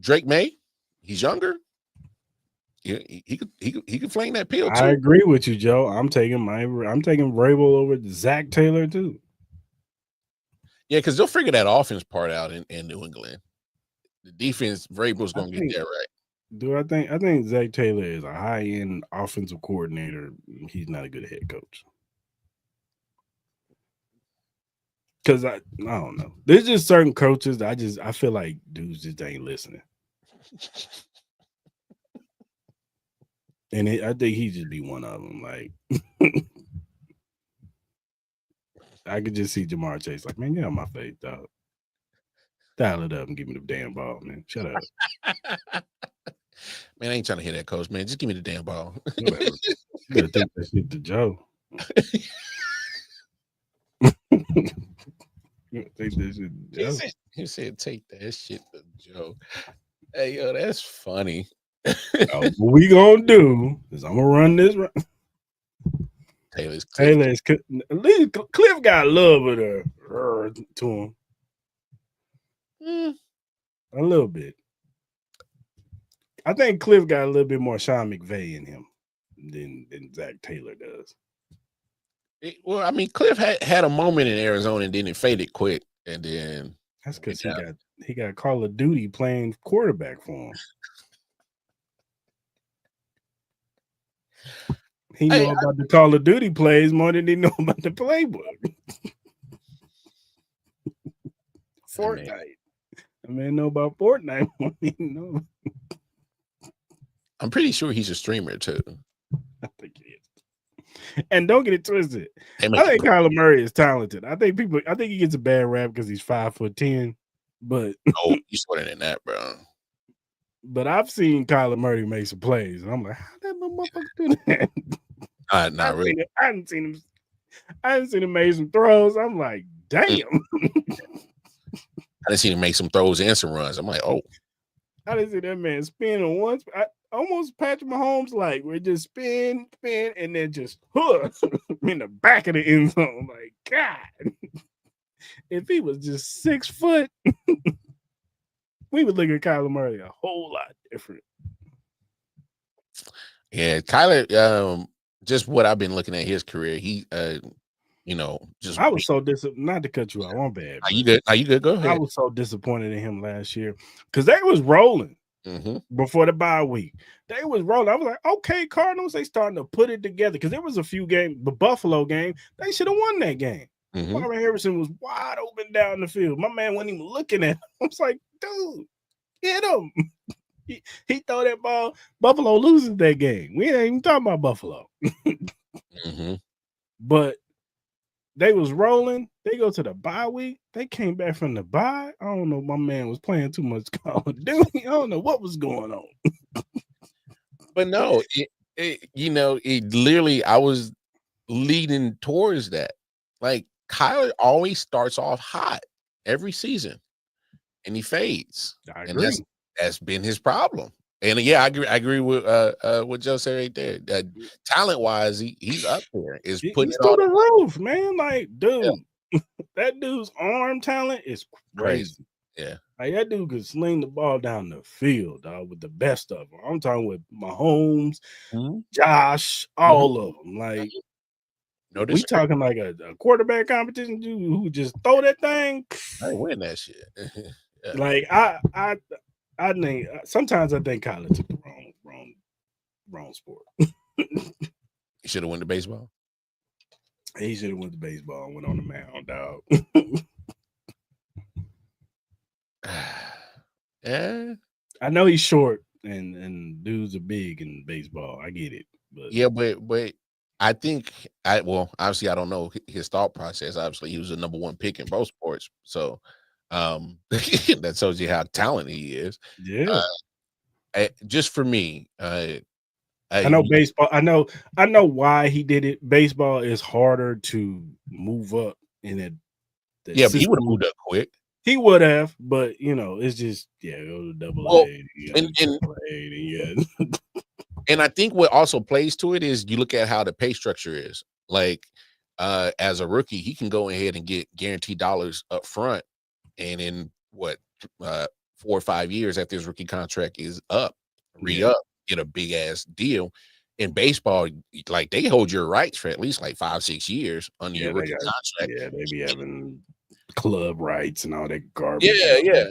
Drake May, he's younger. Yeah, he could flame that pill too. I agree with you, Joe. I'm taking Vrabel over Zach Taylor too. Yeah, because they'll figure that offense part out in New England. The defense, Vrabel's gonna get that right. I think Zach Taylor is a high-end offensive coordinator. He's not a good head coach. Because I don't know. There's just certain coaches that I feel like dudes just ain't listening. And I think he just be one of them. Like, I could just see Jamar Chase like, man, get on my face, dog. Dial it up and give me the damn ball, man. Shut up. Man, I ain't trying to hear that, coach, man. Just give me the damn ball. You better take that shit to Joe. Take that shit to Joe. He said, take that shit to Joe. Hey, yo, that's funny. What we gonna do is I'm gonna run this. Taylor's at least Cliff got love with her to him. A little bit. I think Cliff got a little bit more Sean McVay in him than Zach Taylor does. Well, I mean, Cliff had a moment in Arizona and then it faded quick, and then that's because he got Call of Duty playing quarterback for him. He knew about the Call of Duty plays more than he knew about the playbook. Fortnite. I mean, know about Fortnite more than he know. I'm pretty sure he's a streamer too. I think he is. And don't get it twisted. I think Kyler Murray is talented. I think he gets a bad rap because he's 5'10", but he's smarter than that, bro. But I've seen Kyler Murray make some plays, and I'm like, how that little motherfucker do that? Not really. I haven't seen him make some throws. I'm like, damn. I didn't see him make some throws and some runs. I'm like, oh. I didn't see that man spin once. Almost Patrick Mahomes like where it just spin, and then just in the back of the end zone. Like, God, if he was just 6 foot, we would look at Kyler Murray a whole lot different. Yeah, Kyler, just what I've been looking at his career, he just I was so disappointed. Not to cut you off, I'm bad. Are you good? Go ahead. I was so disappointed in him last year because they was rolling before the bye week. They was rolling. I was like, okay, Cardinals, they starting to put it together because there was a few games. The Buffalo game, they should have won that game. Marvin Harrison was wide open down the field. My man wasn't even looking at him. I was like, dude, hit him. He throw that ball. Buffalo loses that game. We ain't even talking about Buffalo. But they was rolling. They go to the bye week. They came back from the bye. I don't know. My man was playing too much Call of Duty. I don't know what was going on. But no, it literally, I was leading towards that. Like, Kyler always starts off hot every season, and he fades. I agree. And that's been his problem. And yeah, I agree with what Joe said right there. Talent wise, he's up there. He's putting it on the roof, man. Like, dude, that dude's arm talent is crazy. Yeah, like that dude could sling the ball down the field, dog, with the best of them. I'm talking with Mahomes, Josh, all of them. Like, we talking like a quarterback competition dude who just throw that thing. I win that shit. Like I think sometimes I think Kyler took the wrong sport. He should have went to baseball. He should have went to baseball and went on the mound, dog. Yeah. I know he's short and dudes are big in baseball. I get it. But Yeah, but I think obviously I don't know his thought process. Obviously, he was the number 1 pick in both sports. So that shows you how talented he is. yeah. Just for me, I know baseball. I know why he did it. Baseball is harder to move up in it. Yeah, but he would have moved up quick. He would have, but it's just go to AA. And I think what also plays to it is you look at how the pay structure is. Like as a rookie, he can go ahead and get guaranteed dollars up front, and in 4 or 5 years after his rookie contract is up, re-up, get a big ass deal. In baseball, like they hold your rights for at least like 5-6 years under your rookie contract. Yeah, they be having club rights and all that garbage. Yeah.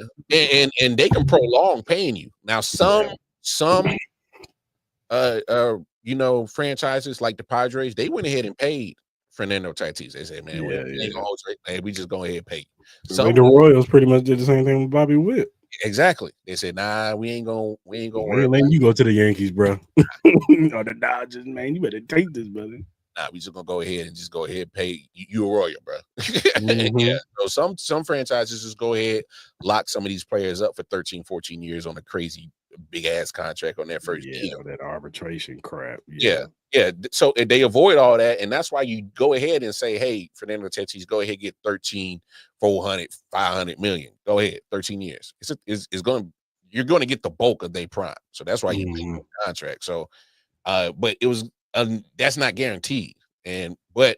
And they can prolong paying you. Now some franchises like the Padres, they went ahead and paid Fernando Tatis. They said, man, we just go ahead and pay you. The Royals pretty much did the same thing with Bobby Witt. Exactly. They said, nah, we ain't gonna letting you go to the Yankees, bro. Or the Dodgers, man. You better take this, brother. Nah, we just gonna go ahead and pay you a Royal, bro. Yeah. So some franchises just go ahead, lock some of these players up for 13, 14 years on a crazy big ass contract on their first deal. That arbitration crap. Yeah. So they avoid all that, and that's why you go ahead and say, hey, Fernando Tatis, go ahead and get 13, 400, 500 million. Go ahead, 13 years. You're going to get the bulk of their prime. So that's why you make the contract. So but it was that's not guaranteed. But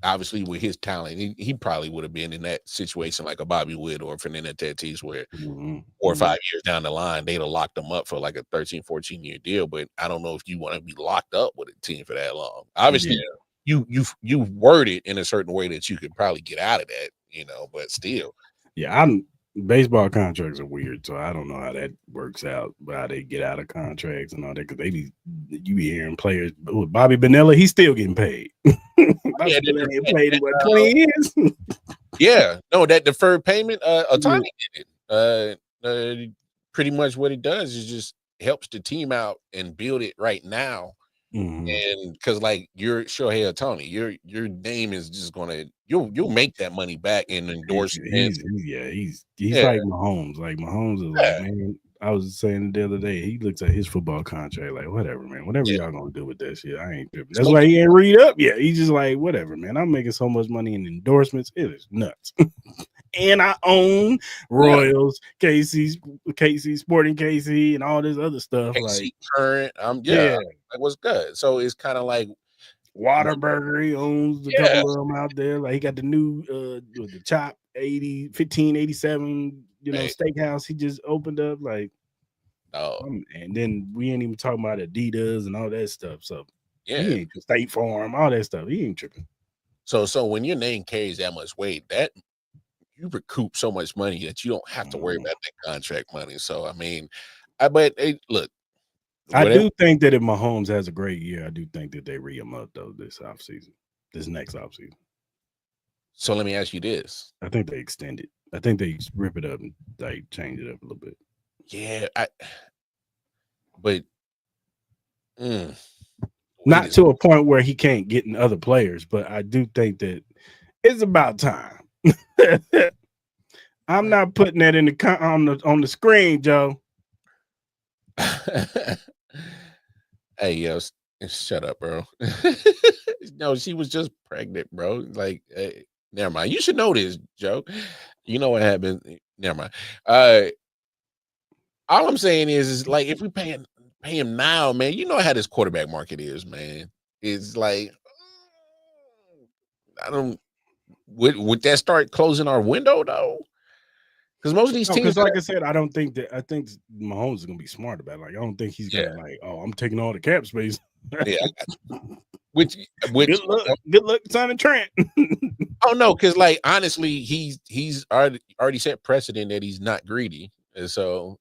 obviously with his talent, he probably would have been in that situation like a Bobby Witt or Fernando Tatis where 4 or 5 years down the line, they'd have locked him up for like a 13, 14-year deal. But I don't know if you want to be locked up with a team for that long. Obviously, you word it in a certain way that you could probably get out of that, but still. Yeah, baseball contracts are weird, so I don't know how that works out, how they get out of contracts and all that, because you be hearing players with Bobby Bonilla, he's still getting paid. Bobby Bonilla paid in 20 years. Yeah, no, that deferred payment, Ohtani did it. Pretty much what it does is just helps the team out and build it right now. And because like you're Shohei Ohtani, your name is just gonna you'll make that money back in endorsements. He's like Mahomes. Like Mahomes is like, man, I was saying the other day, he looks at his football contract like, whatever, man, whatever y'all gonna do with that shit, I ain't tripping. That's why he ain't read up yet. He's just like, whatever, man, I'm making so much money in endorsements, it is nuts. And I own Royals, KC, Sporting KC, and all this other stuff. KC like current, like what's good. So it's kind of like Whataburger. He owns a couple of them out there. Like he got the new the Chop 1587, steakhouse he just opened up. Like, and then we ain't even talking about Adidas and all that stuff. So he ain't State Farm, all that stuff. He ain't tripping. So when your name carries that much weight, that you recoup so much money that you don't have to worry about that contract money. So I mean, look. I do think that if Mahomes has a great year, I do think that they re him up though this next offseason. So let me ask you this: I think they extend it. I think they rip it up and they change it up a little bit. Yeah, but not to a point where he can't get in other players, but I do think that it's about time. I'm not putting that on the screen, Joe. Hey, yo, shut up, bro. No, she was just pregnant, bro. Like, never mind. You should know this, Joe. You know what happened. Never mind. All I'm saying is like if we pay him now, man, you know how this quarterback market is, man. It's like I don't. Would that start closing our window though? Because most of these teams, like I said, I think Mahomes is gonna be smart about it. Like I don't think he's gonna like, oh, I'm taking all the cap space. Yeah, which good luck, signing Trent. Oh no, because like honestly, he's already set precedent that he's not greedy, and so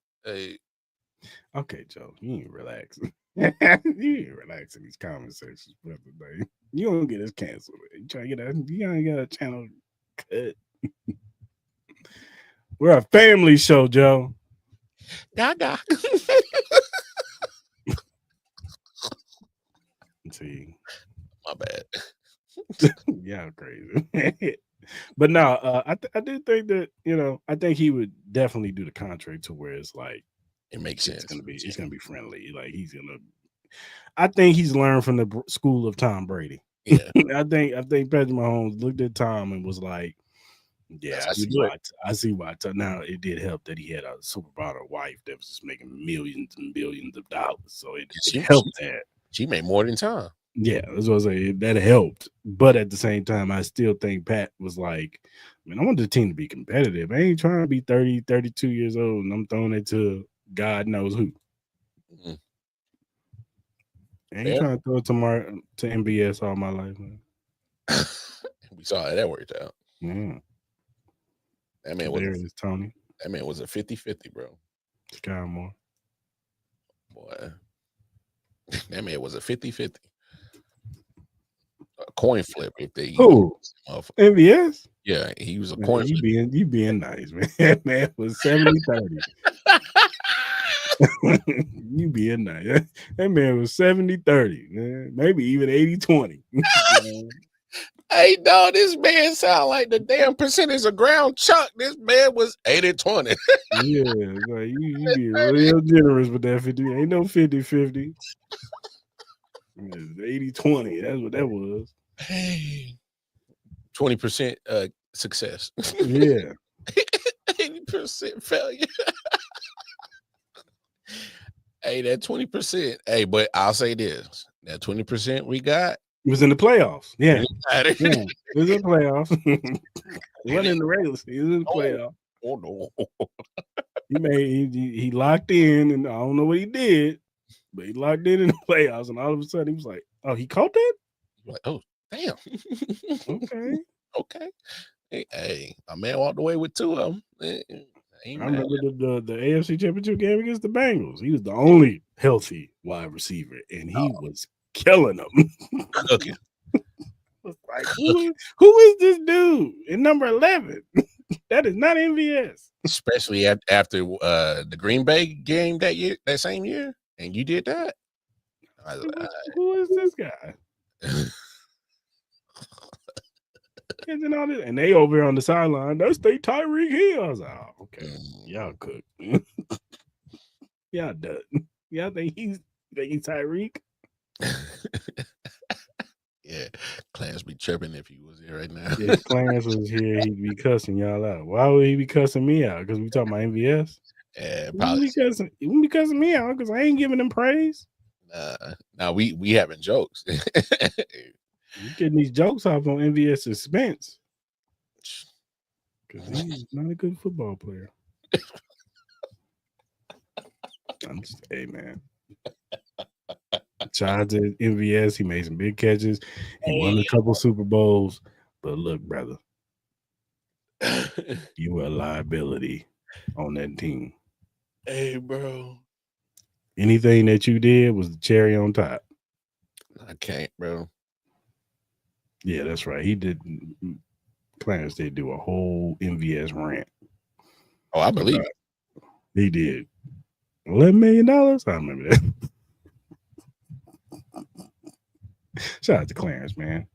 Okay, Joe, you ain't relaxing. You ain't relaxing these conversations, brother. Like, you don't get us canceled. You try to you ain't got a channel cut. We're a family show, Joe. Gaga. See, My bad. yeah, crazy. But no, I do think that I think he would definitely do the contract to where it's like It makes sense. It's gonna be friendly. Like I think he's learned from the school of Tom Brady. Yeah, I think Patrick Mahomes looked at Tom and was like, "Yeah, I see why." Now it did help that he had a supermodel wife that was just making millions and billions of dollars, so it helped that. She made more than Tom. Yeah, that's what I say. That helped, but at the same time, I still think Pat was like, "Man, I want the team to be competitive. I ain't trying to be 30, 32 years old, and I'm throwing it to God knows who." Mm-hmm. I ain't trying to throw it to MBS all my life, man. We saw how that worked out. Yeah. That man was Tony. That man was a 50-50, bro. Sky Moore. Boy. That man was a 50-50. A coin flip if they MBS? Yeah, he was a coin flip. You being nice, man. That man was 70-30. You being nice. That man was 70-30, man. Maybe even 80-20. Hey, dog, this man sound like the damn percentage of ground chuck. This man was 80-20. Yeah, like you be real generous with that 50. Ain't no 50-50. 80-20. That's what that was. Hey, 20% success. Yeah. 80% failure. Hey, that 20%. Hey, but I'll say this. That 20% we got. It was in the playoffs. Yeah. It was in the playoffs. It wasn't in the regular season. It was in the playoffs. Oh no. He locked in, and I don't know what he did, but he locked in the playoffs, and all of a sudden he was like, "Oh, he caught that? Like, oh, damn. Okay. Okay. Hey, a man walked away with two of them. I remember the AFC Championship game against the Bengals. He was the only healthy wide receiver, and he was killing them. Cooking. Like, who is this dude in number 11? That is not MVS. Especially after the Green Bay game that same year, and you did that. Who is this guy? And they over here on the sideline. That's they Tyreek Hill. I was like, oh, okay, y'all cook. Y'all done. Y'all think he's Tyreek? Yeah, Clarence be tripping if he was here right now. If Clarence was here, he'd be cussing y'all out. Why would he be cussing me out? Because we talking about MVS? Yeah, probably. He wouldn't be cussing me out because I ain't giving him praise. Now we having jokes. You getting these jokes off on MVS expense. Because he's not a good football player. I'm just, hey, man. Shout to MVS. He made some big catches. He won a couple Super Bowls. But look, brother, you were a liability on that team. Hey, bro. Anything that you did was the cherry on top. I can't, bro. Yeah, that's right. He did. Clarence did do a whole MVS rant. Oh, I believe it. He did. $11 million? I remember that. Shout out to Clarence, man.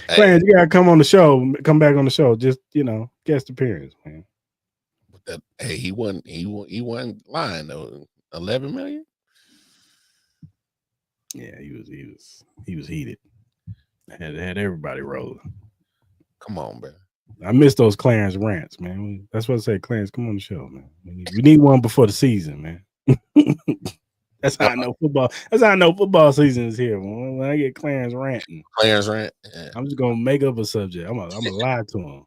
Hey. Clarence, you gotta come on the show. Come back on the show. Just guest appearance, man. Hey, he wasn't lying though. 11 million. Yeah, he was heated. Had everybody rolling. Come on, bro. I miss those Clarence rants, man. That's what I say. Clarence, come on the show, man. We need one before the season, man. That's how I know football. That's how I know football season is here. When I get Clarence ranting, yeah. I'm just gonna make up a subject. I'm gonna lie to him.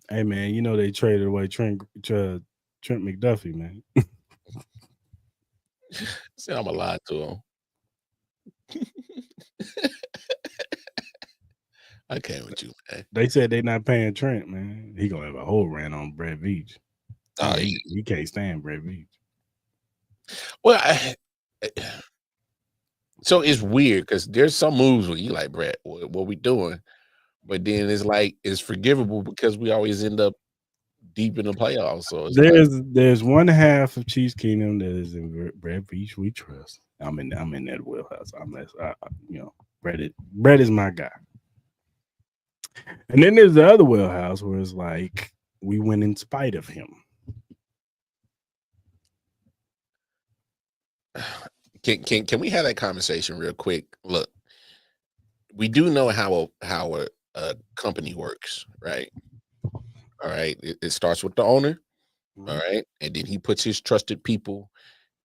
Hey, man, they traded away Trent McDuffie, man. See, I'm gonna lie to him. I can't with you, man. They said they're not paying Trent, man. He gonna have a whole rant on Brett Veach. Oh, He can't stand Brett Veach. Well, so it's weird because there's some moves where you like, Brett, what we doing? But then it's like it's forgivable because we always end up deep in the playoffs. So it's there's one half of Chiefs Kingdom that is in Brett Veach we trust. I'm in that wheelhouse. Brett is my guy. And then there's the other wheelhouse where it's like we win in spite of him. Can we have that conversation real quick? Look, we do know how a company works, right? All right, it starts with the owner, all right, and then he puts his trusted people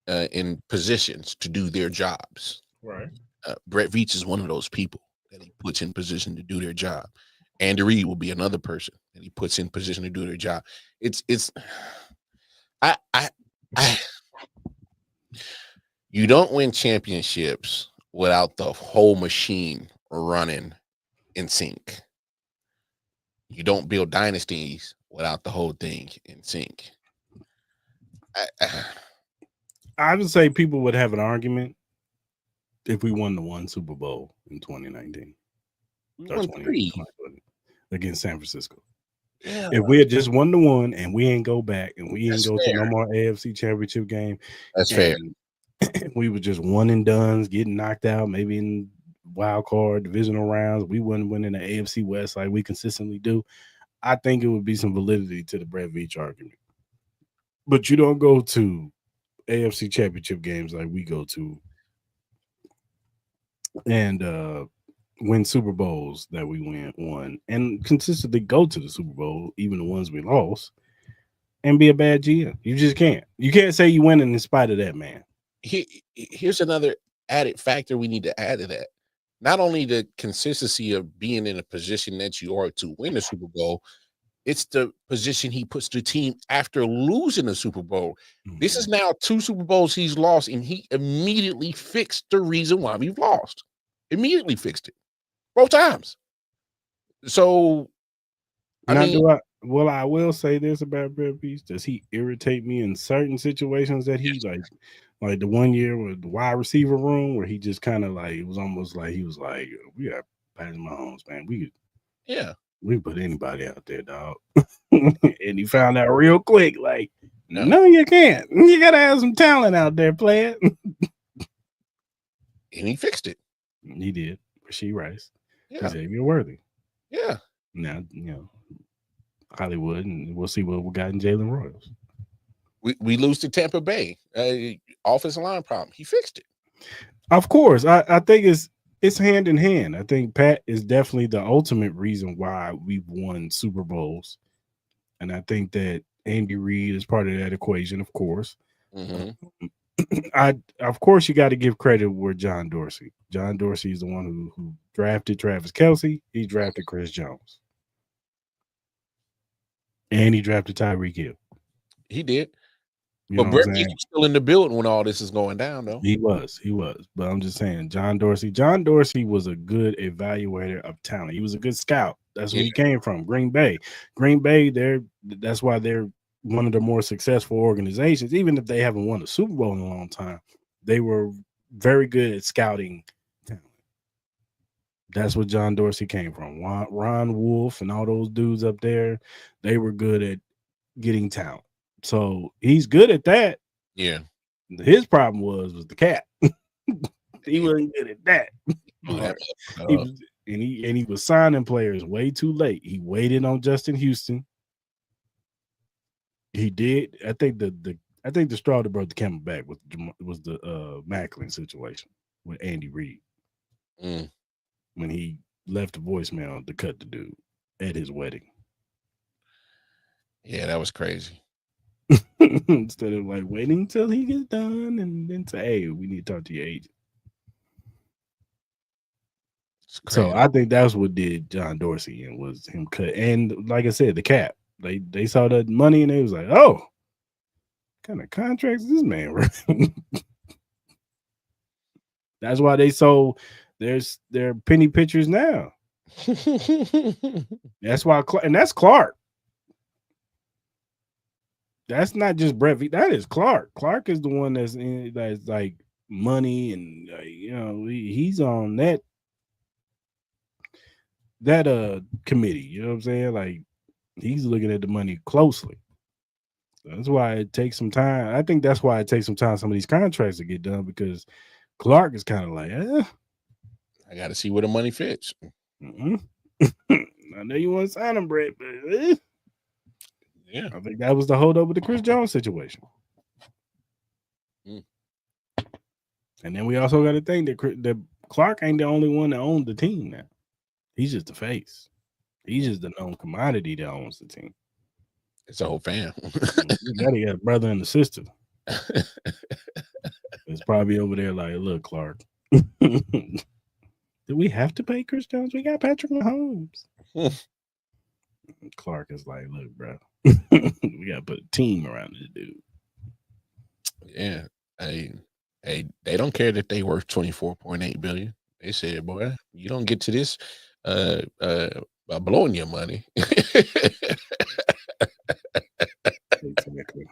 in positions to do their jobs. Right. Brett Veach is one of those people that he puts in position to do their job. Andy Reid will be another person that he puts in position to do their job. You don't win championships without the whole machine running in sync. You don't build dynasties without the whole thing in sync. I would say people would have an argument if we won the one Super Bowl in 2019. We won 3 against San Francisco. Yeah. If we had just won the one and we ain't go back and we ain't go fair. to no more AFC Championship game, That's fair. We were just one and done, getting knocked out, maybe in wild card divisional rounds. We wouldn't win in the AFC West like we consistently do. I think it would be some validity to the Brett Veach argument. But you don't go to AFC Championship games like we go to and win Super Bowls that we won and consistently go to the Super Bowl, even the ones we lost, and be a bad GM. You just can't. You can't say you win in spite of that, man. Here's another added factor we need to add to that. Not only the consistency of being in a position that you are to win a Super Bowl, it's the position he puts the team after losing the Super Bowl. Mm-hmm. This is now 2 Super Bowls he's lost, and he immediately fixed the reason why we've lost. Immediately fixed it. Both times. So, I will say this about Brett Veach. Does he irritate me in certain situations that he like the one year with the wide receiver room where he just kind of like, it was almost like he was like, we got Patrick Mahomes, man. We put anybody out there, dog. And he found out real quick, like, no, you can't. You gotta have some talent out there, player. And he fixed it. He did. Rasheed Rice. Yeah. Xavier Worthy. Yeah. Now, Hollywood, and we'll see what we got in Jalen Royals. We lose to Tampa Bay. Offensive line problem. He fixed it. Of course. I think it's hand in hand. I think Pat is definitely the ultimate reason why we've won Super Bowls. And I think that Andy Reid is part of that equation, of course. Mm-hmm. Of course, you got to give credit where John Dorsey. John Dorsey is the one who drafted Travis Kelce. He drafted Chris Jones. And he drafted Tyreek Hill. He did. But Brett Veach was still in the building when all this is going down, though. He was. But I'm just saying, John Dorsey was a good evaluator of talent. He was a good scout. That's where he came from. Green Bay. That's why they're one of the more successful organizations. Even if they haven't won a Super Bowl in a long time, they were very good at scouting talent. That's what John Dorsey came from. Ron Wolf and all those dudes up there, they were good at getting talent. So he's good at that. Yeah. His problem was the cap. He wasn't good at that. He was signing players way too late. He waited on Justin Houston. He did. I think the straw that broke the camel back was the Macklin situation with Andy Reid. When he left a voicemail to cut the dude at his wedding. Yeah, that was crazy. Instead of like waiting till he gets done and then say, hey, we need to talk to your agent. So I think that's what did John Dorsey and was him cut. And like I said, the cap. They saw that money and they was like, oh, what kind of contracts is this man running? That's why they sold their penny pitchers now. That's why, and that's Clark. That's not just Brett. That is Clark. Clark is the one that's like money, and he's on that committee. You know what I'm saying? Like he's looking at the money closely. That's why it takes some time. I think that's why it takes some time some of these contracts to get done, because Clark is kind of like, I got to see where the money fits. I know you want to sign him, Brett, but yeah, I think that was the holdup with the Chris Jones situation. And then we also got to think that Clark ain't the only one that owns the team now. He's just the face. He's just the known commodity that owns the team. It's a whole fam. He got a brother and a sister. It's probably over there like, look, Clark, do we have to pay Chris Jones? We got Patrick Mahomes. Clark is like, look, bro, we got to put a team around this dude. Yeah. Hey, they don't care that they worth $24.8 billion. They said, boy, you don't get to this by blowing your money. Exactly.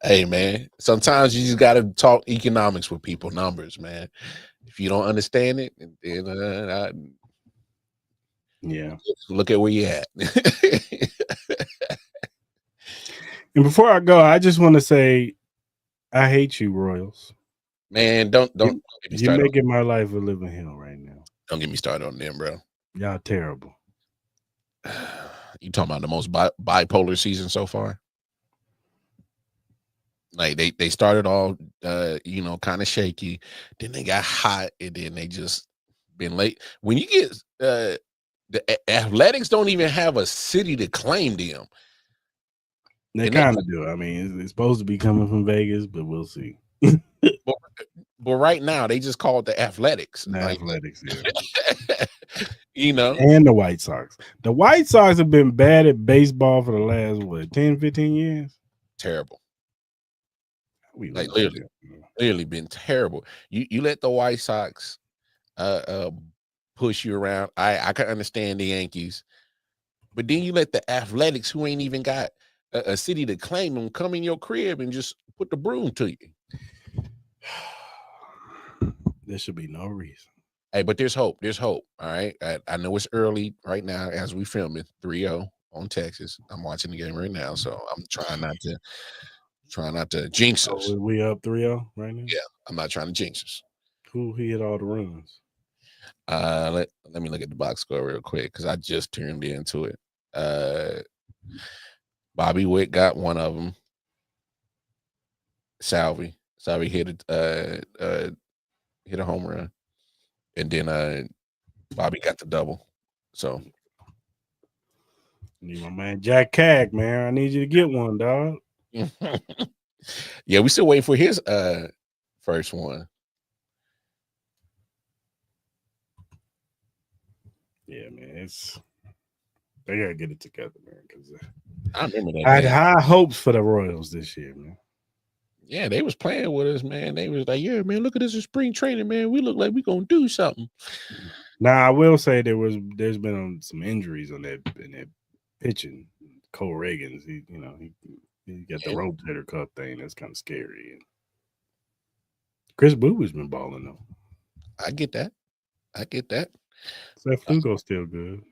Hey, man, sometimes you just got to talk economics with people, numbers, man. If you don't understand it, then yeah, look at where you at. And before I go, I just want to say, I hate you, Royals. Man, don't get me You're started. making my life a living hell right now. Don't get me started on them, bro. Y'all terrible. You talking about the most bipolar season so far? Like they started all kind of shaky, then they got hot, and then they just been late. When you get the Athletics don't even have a city to claim them. They kind of do. I mean, it's supposed to be coming from Vegas, but we'll see. But right now, they just call it the Athletics. The Athletics, yeah. And the White Sox. The White Sox have been bad at baseball for the last, 10, 15 years? Terrible. Like literally been terrible. You let the White Sox push you around. I can understand the Yankees, but then you let the Athletics, who ain't even got a city to claim them, come in your crib and just put the broom to you. There should be no reason. Hey, but there's hope. There's hope. All right. I know it's early right now as we film it, 3-0 on Texas. I'm watching the game right now, so I'm trying not to jinx us. We up 3-0 right now? Yeah, I'm not trying to jinx us. Who hit all the runs? Let me look at the box score real quick, because I just tuned into it. Bobby Witt got one of them. Salvi hit a home run, and then Bobby got the double. So need my man Jack Cag, man. I need you to get one, dog. Yeah, we still waiting for his first one. Yeah, man, they gotta get it together, man. Because I remember that. I had high hopes for the Royals this year, man. Yeah, they was playing with us, man. They was like, "Yeah, man, look at this in spring training, man. We look like we gonna do something." Now I will say there's been some injuries in that pitching. Cole Reagans, he got the rotator cuff thing. That's kind of scary. And Chris Boober's been balling though. I get that. Seth Lugo's still good.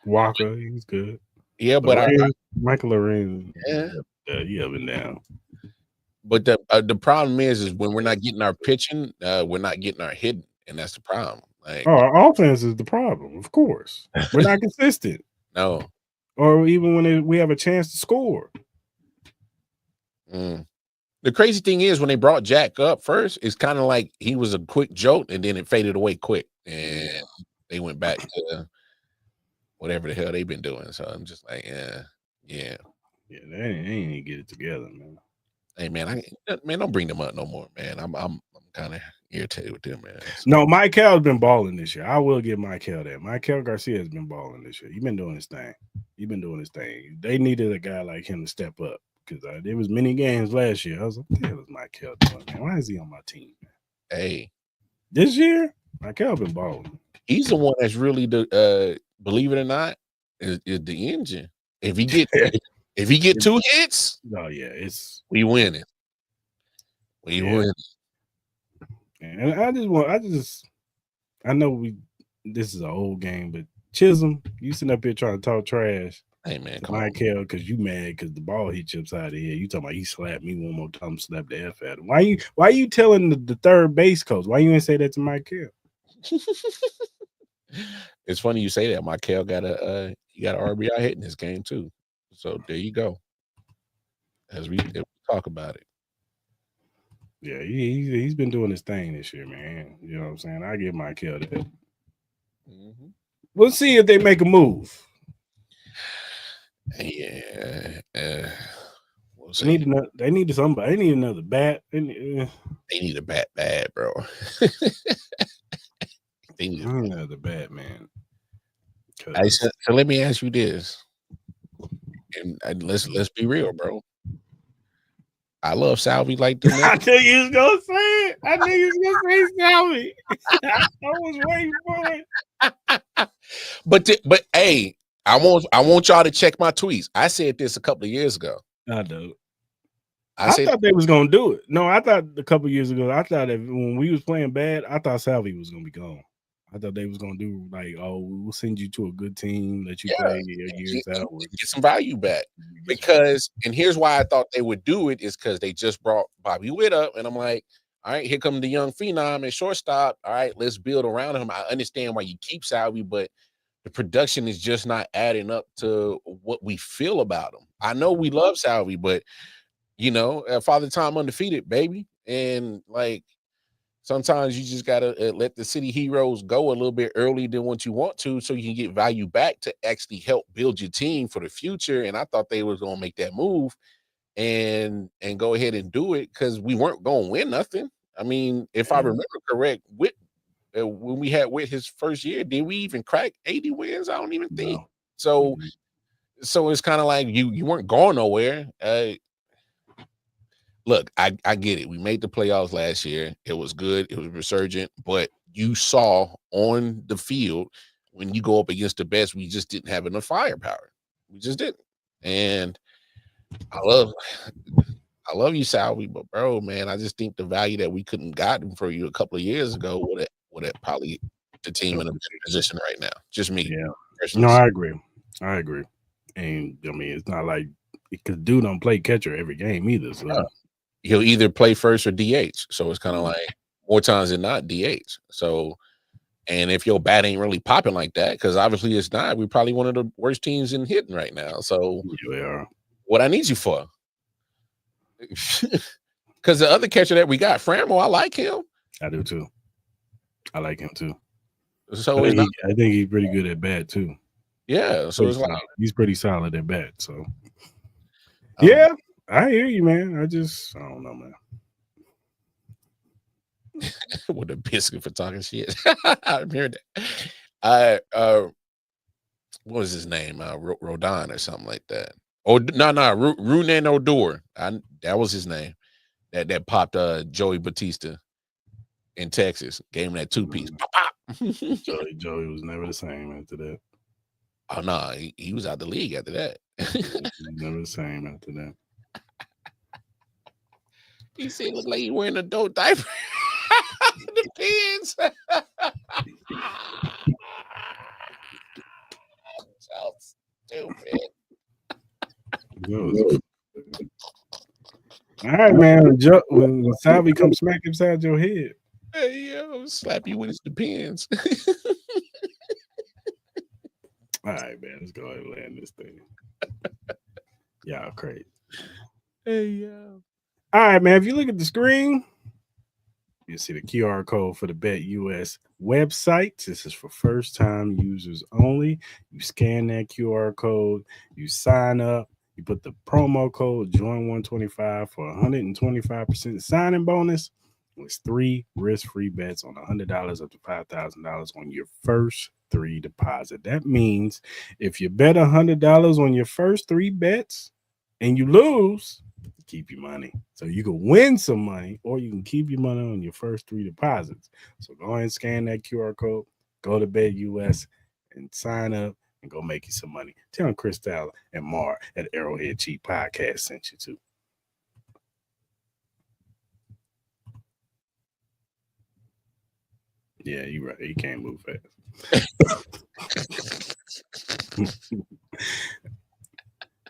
Walker, he's good. Yeah, but Michael Lorenz, he up and down. But the problem is when we're not getting our pitching, we're not getting our hitting, and that's the problem. Like, our offense is the problem. Of course, we're not consistent. No, or even when we have a chance to score. The crazy thing is when they brought Jack up first, it's kind of like he was a quick jolt, and then it faded away quick, and they went back to whatever the hell they've been doing. So I'm just like, yeah, they ain't even get it together, man. Hey, man, don't bring them up no more, man. I'm kind of irritated with them, man. So. No, Michael's been balling this year. I will give Michael that. Michael Garcia has been balling this year. He's been doing his thing. They needed a guy like him to step up, because there was many games last year. I was like, what the hell is Michael doing, man? Why is he on my team, man? Hey, this year? Michael been balling. He's the one that's really the believe it or not, is the engine. If he get 2 hits, oh yeah, it's we winning. We winning. And I know this is an old game, but Chisholm, you sitting up here trying to talk trash. Hey man, come Michael, because you mad because the ball hit you upside the head. You talking about he slapped me one more time, slap the F at him. Why you telling the third base coach? Why you ain't say that to Michael? It's funny you say that. Michael got a RBI hit in this game too. So there you go. As we talk about it. Yeah, he's been doing his thing this year, man. You know what I'm saying? I give Michael that. Mm-hmm. We'll see if they make a move. Yeah. We'll see. They need somebody. They need another bat. They need a bat bad, bro. They need another bat, man. So let me ask you this. And let's be real, bro. I love Salvi like this. I knew you was gonna say it. I knew you was gonna say Salvi. I was waiting for it. But hey, I want y'all to check my tweets. I said this a couple of years ago. I do. I thought they was gonna do it. No, I thought a couple of years ago. I thought that when we was playing bad, I thought Salvi was gonna be gone. I thought they was gonna do like, oh, we'll send you to a good team, let you play your years out, get some value back. Because, and here's why I thought they would do it is because they just brought Bobby Witt up, and I'm like, all right, here come the young phenom and shortstop. All right, let's build around him. I understand why you keep Salvi, but the production is just not adding up to what we feel about him. I know we love Salvi, but you know, Father Time undefeated, baby, and like. Sometimes you just gotta let the city heroes go a little bit early than what you want to, so you can get value back to actually help build your team for the future. And I thought they was gonna make that move and go ahead and do it because we weren't gonna win nothing. I mean, if I remember correct, when we had his first year, did we even crack 80 wins? I don't even think so. So it's kind of like you weren't going nowhere. Look, I get it. We made the playoffs last year. It was good. It was resurgent. But you saw on the field when you go up against the best, we just didn't have enough firepower. We just didn't. And I love you, Salvi, but bro, man, I just think the value that we couldn't gotten for you a couple of years ago would have probably the team in a better position right now. Just me. Yeah. No, I agree. And I mean, it's not like because dude don't play catcher every game either. So. He'll either play first or DH. So it's kind of like more times than not DH. So, and if your bat ain't really popping like that, because obviously it's not, we're probably one of the worst teams in hitting right now. So we are. What I need you for? Because the other catcher that we got, Framo, I like him. I do too. I like him too. So I think he's pretty good at bat too. Yeah. So it's like he's pretty solid at bat. So yeah. I hear you, man. I don't know, man. With a biscuit for talking shit. I heard that. What was his name? Rodon or something like that. Oh no, Runan Odor. That was his name. That popped Joey Batista in Texas. Gave him that 2-piece. Joey was never the same after that. Oh no, he was out the league after that. Never the same after that. He said, "Look like you wearing an adult diaper." Depends. So stupid. All right, man. When Salvi comes smack inside your head, hey, yo, slap you with his depends. All right, man. Let's go ahead and land this thing. Y'all crazy. Hey, yo. All right, man. If you look at the screen, you see the QR code for the Bet US website. This is for first-time users only. You scan that QR code, you sign up, you put the promo code JOIN125 for 125% signing bonus. It's 3 risk-free bets on $100 up to $5,000 on your first 3 deposit. That means if you bet $100 on your first 3 bets and you lose, keep your money. So you can win some money, or you can keep your money on your first 3 deposits. So go ahead and scan that QR code, go to BetUS, and sign up and go make you some money. Tell them Cristal and Mar at Arrowhead Cheap Podcast sent you too. Yeah, you're right. You can't move fast.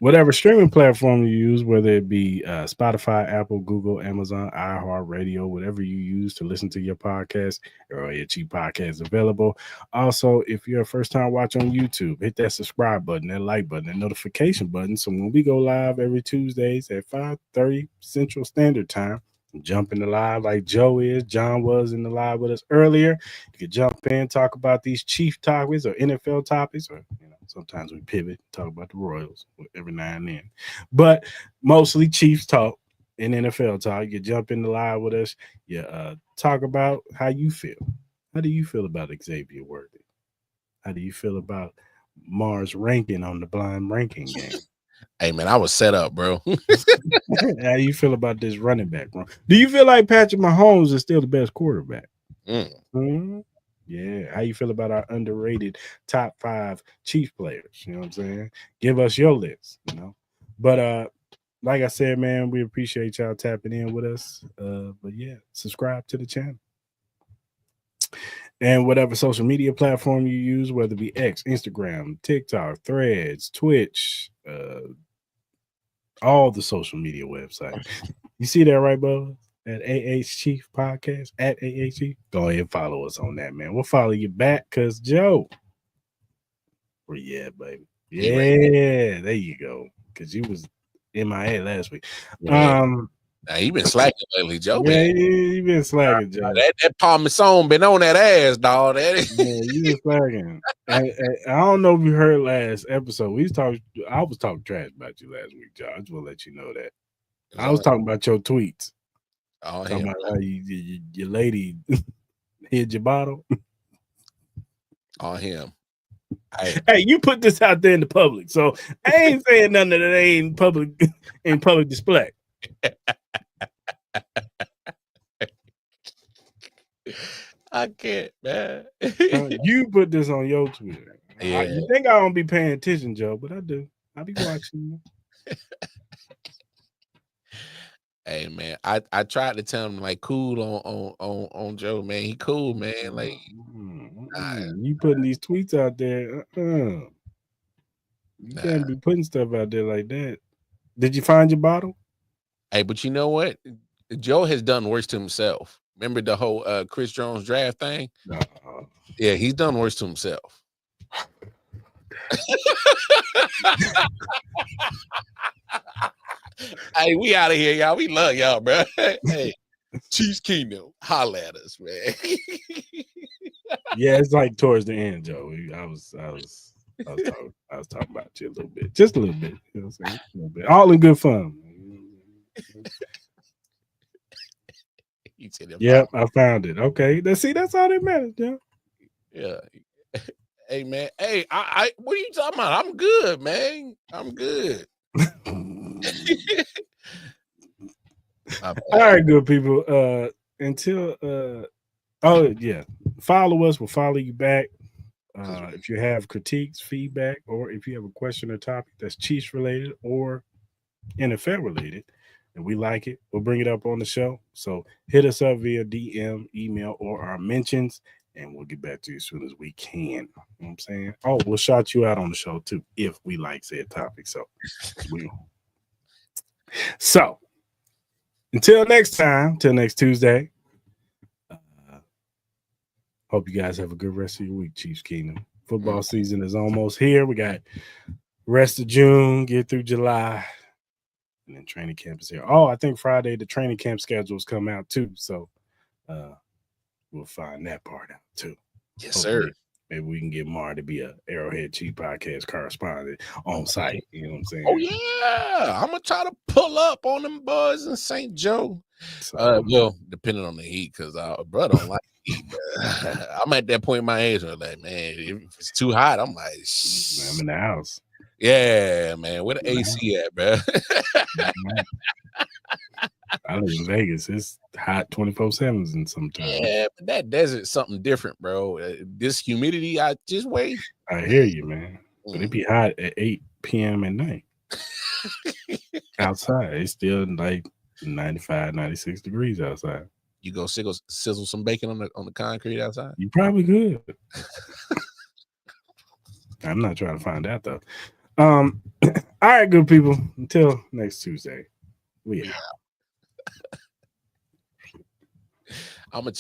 Whatever streaming platform you use, whether it be Spotify, Apple, Google, Amazon, iHeartRadio, whatever you use to listen to your podcast, Arrowhead Cheap Podcast is available. Also, if you're a first-time watcher on YouTube, hit that subscribe button, that like button, that notification button. So when we go live every Tuesdays at 5:30 Central Standard Time, jump in the live like Joe is. John was in the live with us earlier. You can jump in, talk about these Chief topics or NFL topics, or sometimes we pivot, talk about the Royals every now and then. But mostly Chiefs talk and NFL talk. You jump in the live with us. You talk about how you feel. How do you feel about Xavier Worthy? How do you feel about Mars ranking on the blind ranking game? Hey, man, I was set up, bro. How do you feel about this running back, bro? Do you feel like Patrick Mahomes is still the best quarterback? Mm-hmm. Yeah. How you feel about our underrated top 5 Chiefs players? You know what I'm saying? Give us your list, But like I said, man, we appreciate y'all tapping in with us. But yeah, subscribe to the channel. And whatever social media platform you use, whether it be X, Instagram, TikTok, Threads, Twitch, all the social media websites. You see that, right, Bo? At AH Chief Podcast, at AH Chief. Go ahead and follow us on that, man. We'll follow you back because Joe. Well, yeah, baby. Yeah, there you go. Because you was MIA last week. Yeah. Now, he been slacking lately, Joe. Yeah, he been slacking, Joe. That Parmesan been on that ass, dog. Yeah, you been slacking. I don't know if you heard last episode. I was talking trash about you last week, Joe. I just want to let you know that. I was talking about your tweets. Talking about how your lady hid your bottle. On him. Hey, you put this out there in the public, so I ain't saying nothing that ain't public display. I can't, man. You put this on your Twitter. Yeah. You think I don't be paying attention, Joe, but I do. I be watching you. Hey, man, I tried to tell him like cool on Joe, man. He cool, man. Like you putting these tweets out there. You can't be putting stuff out there like that. Did you find your bottle? Hey, but you know what? Joe has done worse to himself. Remember the whole Chris Jones draft thing? No. Yeah, he's done worse to himself. Hey, we out of here, y'all. We love y'all, bro. Hey, Chiefs Kingdom, holla at us, man. Yeah, it's like towards the end, Joe. I was talking about you a little bit, just a little bit. You know what I'm saying? A little bit. All in good fun. Yep, I found it. Okay, that's all that matters, Joe. Yeah. Hey, man. Hey, I what are you talking about? I'm good, man. I'm good. All right, good people. Until follow us. We'll follow you back. If you have critiques, feedback, or if you have a question or topic that's Chiefs related or NFL related, and we like it, we'll bring it up on the show. So hit us up via DM, email, or our mentions, and we'll get back to you as soon as we can. You know what I'm saying? Oh, we'll shout you out on the show too if we like said topic. So until next time, till next Tuesday. Hope you guys have a good rest of your week, Chiefs Kingdom. Football season is almost here. We got rest of June, get through July, and then training camp is here. Oh, I think Friday the training camp schedules come out too. So we'll find that part out too. Yes, hopefully, sir. Maybe we can get Mar to be a Arrowhead Chief Podcast correspondent on site. You know what I'm saying? Oh, yeah. I'm going to try to pull up on them boys in St. Joe. Well, depending on the heat, because our brother don't like heat. I'm at that point in my age where I'm like, man, if it's too hot, I'm like, I'm in the house. Yeah, man. Where the AC at, bro? I live in Vegas. It's hot 24/7 and sometimes. Yeah, but that desert's something different, bro. This humidity, I just wait. I hear you, man. But it be hot at 8 p.m. at night. Outside, it's still like 95, 96 degrees outside. You go sizzle some bacon on the concrete outside? You probably could. I'm not trying to find out though. All right, good people. Until next Tuesday. We out. I'm gonna